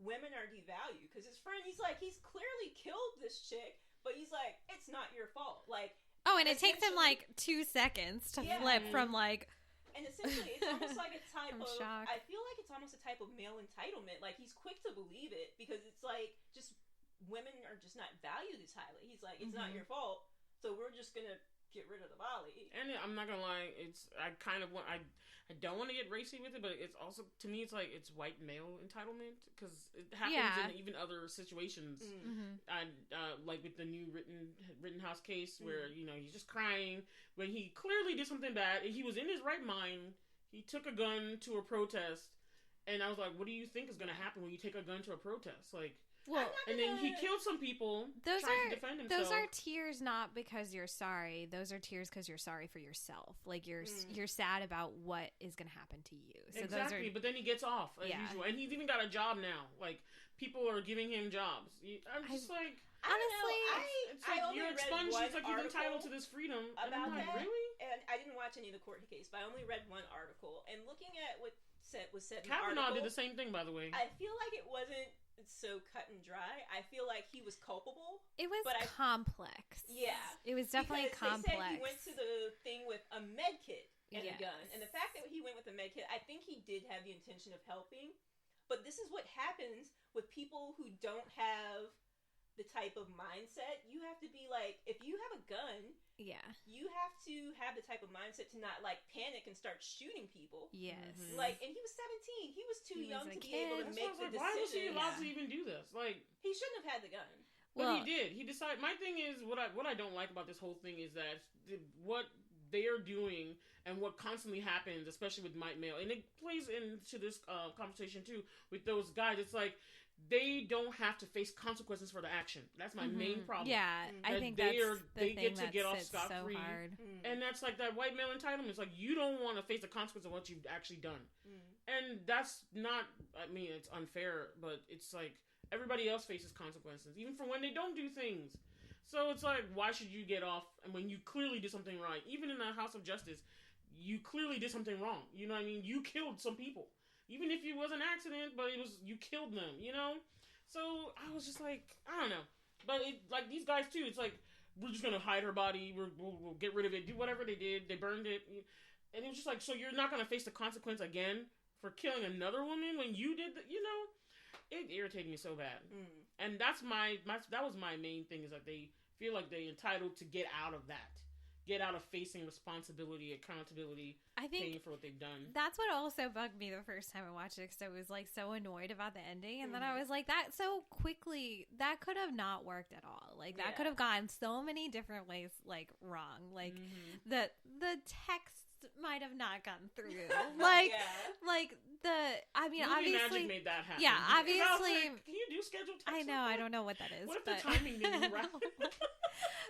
women are devalued. Because his friend, he's like, he's clearly killed this chick, but he's like, it's not your fault. Like, and it takes him like 2 seconds to flip from like... And essentially, it's almost like a type of... shocked. I feel like it's almost a type of male entitlement. Like, he's quick to believe it because it's like, just women are just not valued as highly. He's like, it's not your fault, so we're just gonna get rid of the body. And I'm not gonna lie, I don't want to get racy with it, but it's also, to me, it's like, it's white male entitlement, because it happens in even other situations. Like with the new Rittenhouse case, where, you know, he's just crying when he clearly did something bad, and he was in his right mind. He took a gun to a protest, and I was like, what do you think is gonna happen when you take a gun to a protest? Like, and then he killed some people trying to defend himself. Those are tears not because you're sorry. Those are tears because you're sorry for yourself. Like, you're sad about what is going to happen to you. So exactly, but then he gets off as usual. And he's even got a job now. Like, people are giving him jobs. I'm just like... Honestly, it's like you're expunged. It's like you're entitled to this freedom. About and I'm like, that, really? And I didn't watch any of the court case, but I only read one article. And looking at what was said in the Kavanaugh article... did the same thing, by the way. I feel like it wasn't so cut and dry. I feel like he was culpable. It was complex. Yeah. It was definitely complex. They said he went to the thing with a med kit and a gun. And the fact that he went with a med kit, I think he did have the intention of helping. But this is what happens with people who don't have the type of mindset. You have to be like, if you have a gun, you have to have the type of mindset to not like panic and start shooting people. Yes. Like, and he was 17. He was too young to be able to make the decision. Why was he allowed to even do this? Like, he shouldn't have had the gun. But he did. He decided. My thing is, what I don't like about this whole thing is that what they are doing and what constantly happens, especially with white male, and it plays into this conversation too with those guys. It's like, they don't have to face consequences for the action. That's my main problem. Yeah, I think they get to get off scot-free. And that's like that white male entitlement. It's like, you don't want to face the consequence of what you've actually done. And that's not, I mean, it's unfair, but it's like, everybody else faces consequences, even for when they don't do things. So it's like, why should you get off? And when you clearly did something right, even in the House of Justice, you clearly did something wrong. You know what I mean? You killed some people. Even if it was an accident, but you killed them, you know? So I was just like, I don't know. But like these guys too, it's like, we're just going to hide her body, we'll get rid of it, do whatever they did, they burned it. And it was just like, so you're not going to face the consequence again for killing another woman when you did you know? It irritated me so bad. And that's that was my main thing, is that they feel like they're entitled to get out of that. get out of facing responsibility, accountability, I think paying for what they've done. that's what also bugged me the first time I watched it, because I was like so annoyed about the ending, and then I was like, that so quickly, that could have not worked at all. Like that could have gone so many different ways, like wrong. Like the text might have not gotten through. Like I mean, Movie obviously Magic made that happen. Yeah, obviously. Like, can you do scheduled text? I know, I don't know what that is. What if but... the timing didn't right?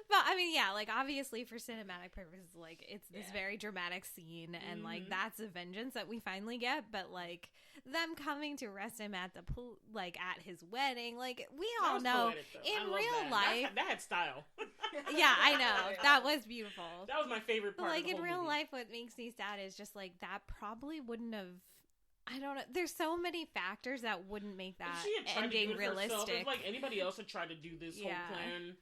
But I mean, yeah, like obviously for cinematic purposes, like it's this very dramatic scene, and like that's a vengeance that we finally get. But like them coming to arrest him at the pool, like at his wedding, like we all know poetic, in real life that had style. Yeah, I know that was beautiful. That was my favorite part. Like of the in whole real movie. life, what makes me sad is just like that probably wouldn't have. I don't know. There's so many factors that wouldn't make that if she had tried ending to do it herself, realistic. if like anybody else had tried to do this whole plan,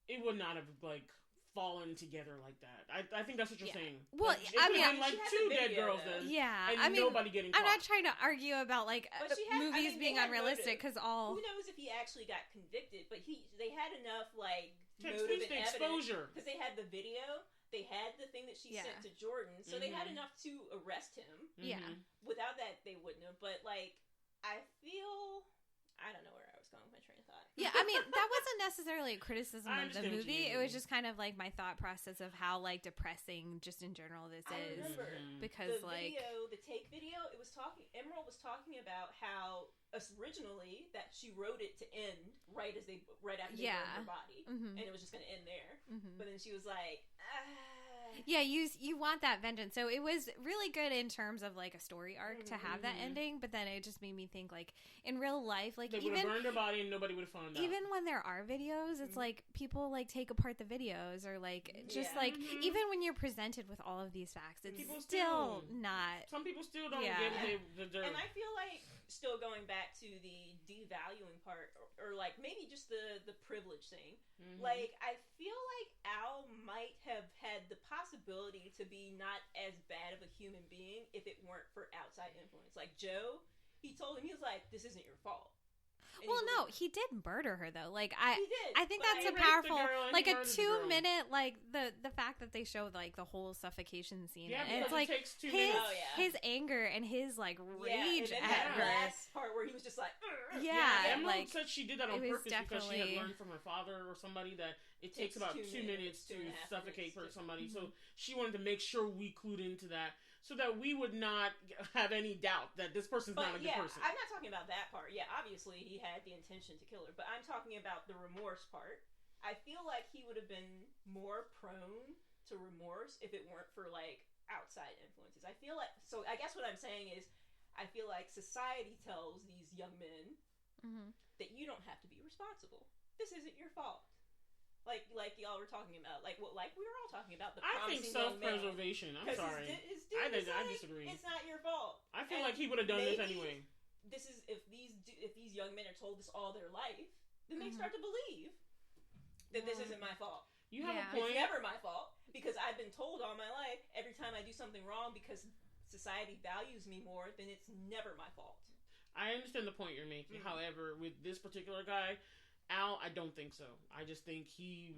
it would not have like fallen together like that. I think that's what you're saying. Well, like, I mean, like two dead girls then. Yeah, and I mean, nobody getting I'm caught. not trying to argue about like movies being unrealistic, because all who knows if he actually got convicted, but they had enough like motive and exposure because they had the video, they had the thing that she sent to Jordan, so they had enough to arrest him. Yeah, without that they wouldn't have. But like, I don't know where I was going with my train of thought. Yeah, I mean, that wasn't necessarily a criticism of the movie. It was just kind of like my thought process of how like depressing just in general this is. Remember, because the like video, the take video, Emerald was talking about how originally that she wrote it to end right after they burned her body, and it was just going to end there. But then she was like, yeah, you want that vengeance. So it was really good in terms of like a story arc to have that ending, but then it just made me think like in real life, like they would have burned her body and nobody would have found out. Even when there are videos, it's like people like take apart the videos or like just like even when you're presented with all of these facts, it's still not. Some people still don't get what they deserve. And I feel like still going back to the devaluing part, or like maybe just the privilege thing. Like I feel like Al might have had the possibility to be not as bad of a human being if it weren't for outside influence. Like Joe, he told him, he was like, "This isn't your fault." Well, no, he did murder her though. Like he did, I think that's a powerful, like a 2 minute, like the fact that they showed like the whole suffocation scene. Yeah, and it's like it takes 2 his minutes. his anger and his like rage and then at that her. last part where he was just like, Emerald like said she did that on purpose because she had learned from her father or somebody that it takes about 2 minutes to suffocate somebody. So she wanted to make sure we clued into that, so that we would not have any doubt that this person's not a good person. I'm not talking about that part. Yeah, obviously he had the intention to kill her, but I'm talking about the remorse part. I feel like he would have been more prone to remorse if it weren't for like outside influences. I feel like, so I guess what I'm saying is, I feel like society tells these young men that you don't have to be responsible. This isn't your fault. Like y'all were talking about, like we were all talking about the promising young man. Self-preservation. I'm sorry. I disagree. It's not your fault. I feel like he would have done this anyway. This is if these young men are told this all their life, then they start to believe that this isn't my fault. You have a point. It's never my fault because I've been told all my life every time I do something wrong because society values me more, then it's never my fault. I understand the point you're making. However, with this particular guy, Al, I don't think so. I just think he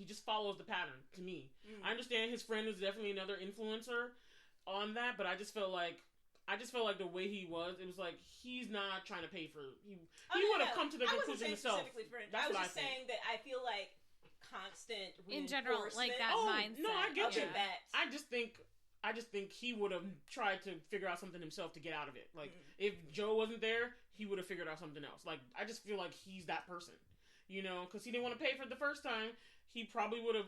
just follows the pattern to me. I understand his friend is definitely another influencer on that, but I just felt like the way he was, it was like he's not trying to pay for. He would have come to the conclusion himself. I was just saying that I feel like constant in general, like that mindset. No, I get you. That. I just think he would have tried to figure out something himself to get out of it. Like if Joe wasn't there, he would have figured out something else. Like I just feel like he's that person, because he didn't want to pay for it the first time. He probably would have,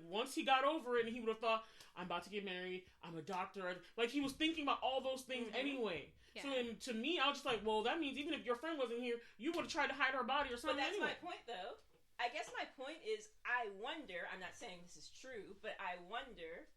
once he got over it, and he would have thought, I'm about to get married, I'm a doctor. Like, he was thinking about all those things anyway. Yeah. So, to me, I was just like, well, that means even if your friend wasn't here, you would have tried to hide her body or something. But that's anyway. my point, though. I guess my point is, I wonder, I'm not saying this is true, but I wonder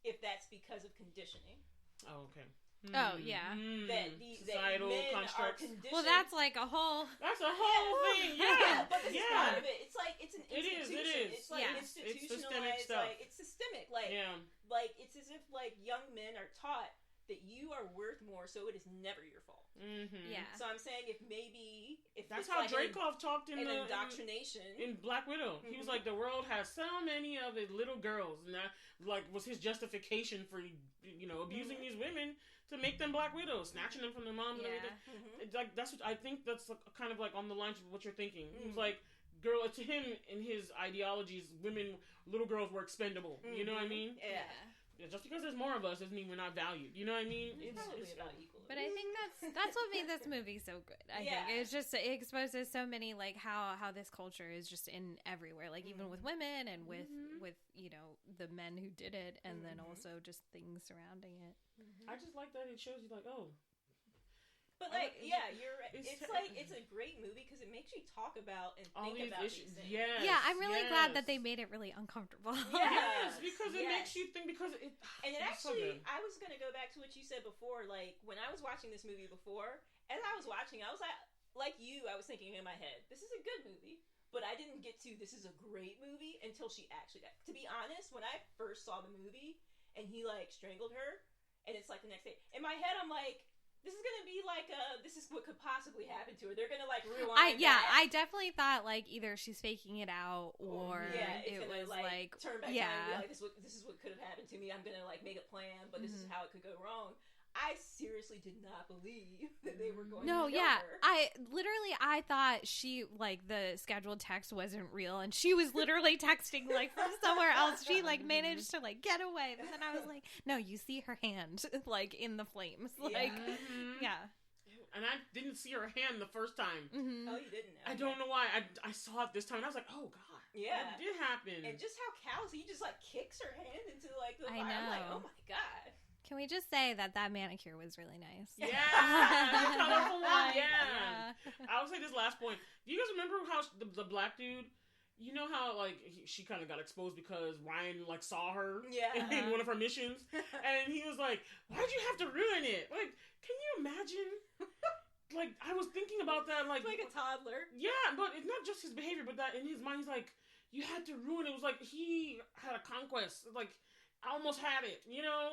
if that's because of conditioning. Oh, okay. Oh, yeah. That societal men constructs. are conditioned. Well, that's like a whole... That's a whole thing, yeah. But this is part of it. It's like, it's an institution. It is. It's like institutionalized. It's systemic stuff. Like, it's systemic. Like, like, it's as if, like, young men are taught that you are worth more, so it is never your fault. Mm-hmm. Yeah. So I'm saying if that's it's how like Dreykov talked in an the indoctrination in Black Widow. He was like, the world has so many of its little girls, and that like was his justification for abusing these women to make them Black Widows, snatching them from their moms and everything. It's like that's what I think. That's kind of like on the lines of what you're thinking. He was like, girl, to him in his ideologies, little girls were expendable. You know what I mean? Yeah. Just because there's more of us doesn't mean we're not valued. You know what I mean? It's probably about equal. But I think that's what made this movie so good. I think it's just it exposes so many like how this culture is just in everywhere, like even with women and with the men who did it, and then also just things surrounding it. I just like that it shows you like, oh. But like, you're right. It's a great movie because it makes you talk about and all think these about issues. these things. Yes, Yeah, I'm really glad that they made it really uncomfortable. Yes, because it makes you think. Because it actually, I was gonna go back to what you said before. Like when I was watching this movie before, as I was watching, I was like you. I was thinking in my head, this is a good movie. But I didn't get to this is a great movie until she actually died. To be honest, when I first saw the movie and he like strangled her, and it's like the next day in my head, I'm like, this is gonna be like this is what could possibly happen to her. They're gonna like rewind. I definitely thought like either she's faking it out or it was like turn back time and be like, this is what could have happened to me. I'm gonna like make a plan, but this is how it could go wrong. I seriously did not believe that they were going to kill her. I thought she, like, the scheduled text wasn't real, and she was literally texting, like, from somewhere else. She, like, managed to, like, get away. But then I was like, no, you see her hand, like, in the flames. Like, yeah. And I didn't see her hand the first time. Mm-hmm. Oh, you didn't? Okay. I don't know why. I saw it this time, and I was like, oh, God. Yeah. That did happen. And just how callous. He just, like, kicks her hand into, like, the fire. I know. I'm like, oh, my God. Can we just say that manicure was really nice? Yeah, the colorful one. Yeah. I'll say this last point. Do you guys remember how the black dude? You know how like she kind of got exposed because Ryan like saw her in one of her missions, and he was like, "Why'd you have to ruin it?" Like, can you imagine? Like, I was thinking about that. Like a toddler. Yeah, but it's not just his behavior, but that in his mind, he's like, "You had to ruin it." It was like he had a conquest. Like. I almost had it,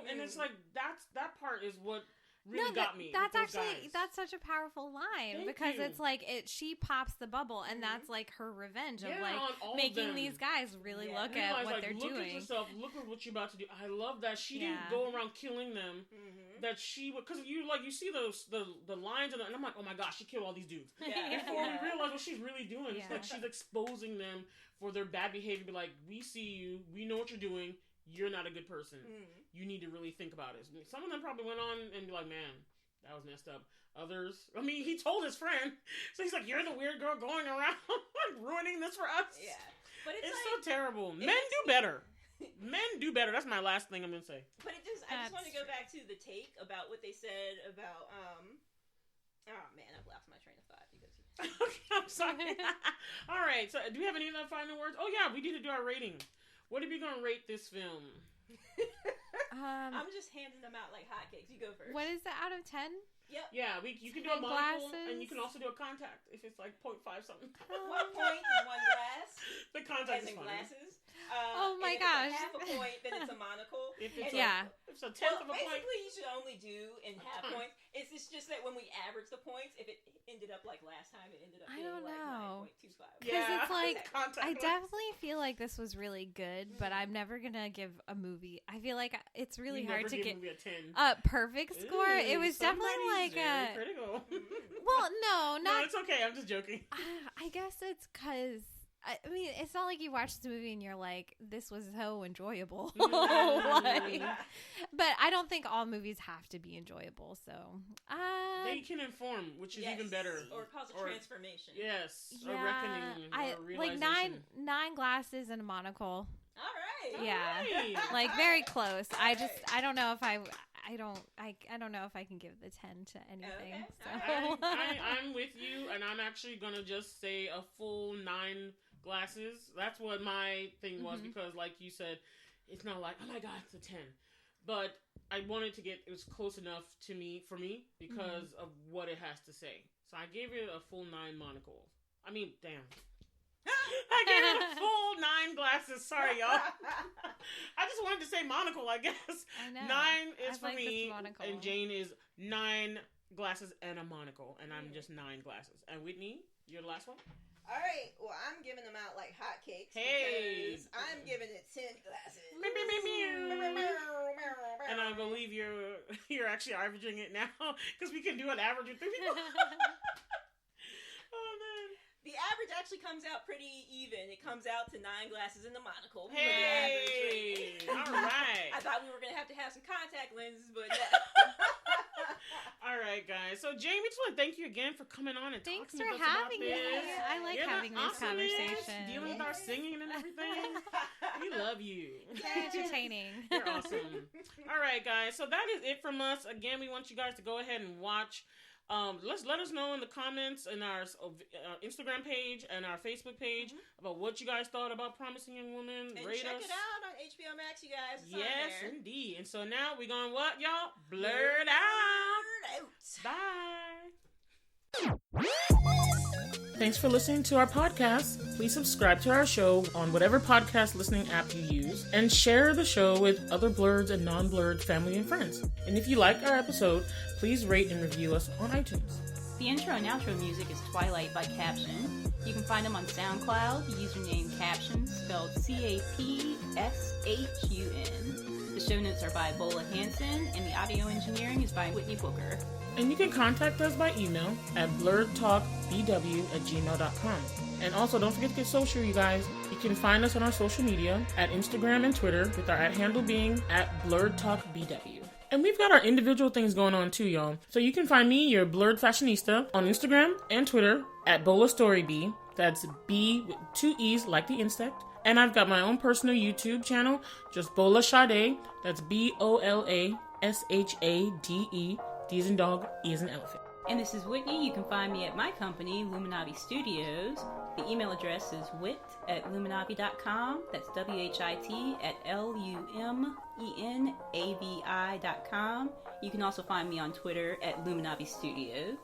and it's like that part is what really got me. That's such a powerful line. Because it's like she pops the bubble, and that's like her revenge of like making these guys really look at what they're doing. Look at yourself. Look at what you're about to do. I love that she didn't go around killing them. That she would, because you see the lines and I'm like, oh my gosh, she killed all these dudes. Before we realize what she's really doing, it's like she's exposing them for their bad behavior. Be like, we see you, we know what you're doing. You're not a good person. You need to really think about it. Some of them probably went on and be like, man, that was messed up. Others, I mean, he told his friend. So he's like, you're the weird girl going around like ruining this for us. Yeah. But it's so terrible. Men do better. Men do better. That's my last thing I'm going to say. But I just want to go back to the take about what they said about, oh man, I've lost my train of thought because okay, I'm sorry. All right. So do we have any other final words? Oh yeah, we need to do our rating. What are you going to rate this film? I'm just handing them out like hotcakes. You go first. What is it out of 10? Yep. Yeah, you can do a monocle, and you can also do a contact if it's like 0.5 something. 1 point is 1 glass. The contact is fine. Glasses. Oh my If gosh. it's half a point, then it's a monocle. If it's a tenth of a point. Basically, you should only do in half points. It's just that when we average the points, if it ended up like last time, it ended up being like 9.25. Because it's like, I definitely feel like this was really good, but I'm never going to give a movie. I feel like it's really hard to get a perfect score. It was definitely like a... critical. Well, no, it's okay. I'm just joking. I guess it's because... I mean, it's not like you watch this movie and you're like, this was so enjoyable. But I don't think all movies have to be enjoyable, so... they can inform, which is even better. Or cause a transformation. Yes. Yeah, a reckoning, or realization. Like nine glasses and a monocle. All right. Yeah. Like, very close. I don't know if I don't know if I can give the 10 to anything. Okay. So. I'm with you, and I'm actually going to just say a full 9 glasses. That's what my thing was, because like you said, it's not like, oh my god, it's a 10. But I wanted to it was close enough for me because of what it has to say. So I gave it a full 9 monocles. I mean, damn. I gave it a full 9 glasses. Sorry, y'all. I just wanted to say monocle, I guess. I know. 9 is for like me, and Jane is 9 glasses and a monocle, and I'm just 9 glasses. And Whitney, you're the last one? All right. Well, I'm giving them out like hotcakes. Hey. Because I'm giving it 10 glasses. And I believe you're actually averaging it now, because we can do an average with 3 people. Oh, man. The average actually comes out pretty even. It comes out to 9 glasses and a monocle. Hey, all right. I thought we were going to have some contact lenses, but no. All right, guys. So, Jane, we just want to thank you again for coming on and Thanks talking for with us about having this. me. I like having these conversations. Dealing with our singing and everything. We love you. Very entertaining. You're awesome. All right, guys. So that is it from us. Again, we want you guys to go ahead and watch. Let us know in the comments in our Instagram page and our Facebook page about what you guys thought about Promising Young Woman. And Rate check us. it out on HBO Max, you guys. It's Yes, on there. indeed. And so now we're going to what, y'all? Blerd out. Bye. Thanks for listening to our podcast. Please subscribe to our show on whatever podcast listening app you use and share the show with other Blerds and non-Blerd family and friends. And if you like our episode, please rate and review us on iTunes. The intro and outro music is Twilight by Caption. You can find them on SoundCloud, the username Caption, spelled CAPSHUN. The show notes are by Bola, Hanson, and the audio engineering is by Whitney Booker. And you can contact us by email at blerdtalkbw@gmail.com. And also, don't forget to get social, you guys. You can find us on our social media at Instagram and Twitter, with our @handle being @blerdtalkbw. And we've got our individual things going on too, y'all. So you can find me, your Blerd Fashionista, on Instagram and Twitter at BolaStoryB. That's B with 2 E's like the insect. And I've got my own personal YouTube channel, just Bola Sade. That's BOLASHADE. D as in dog, E as in elephant. And this is Whitney. You can find me at my company, Luminavi Studios. The email address is wit@luminavi.com. That's WHIT@LUMENAVI.com. You can also find me on Twitter at Luminavi Studios.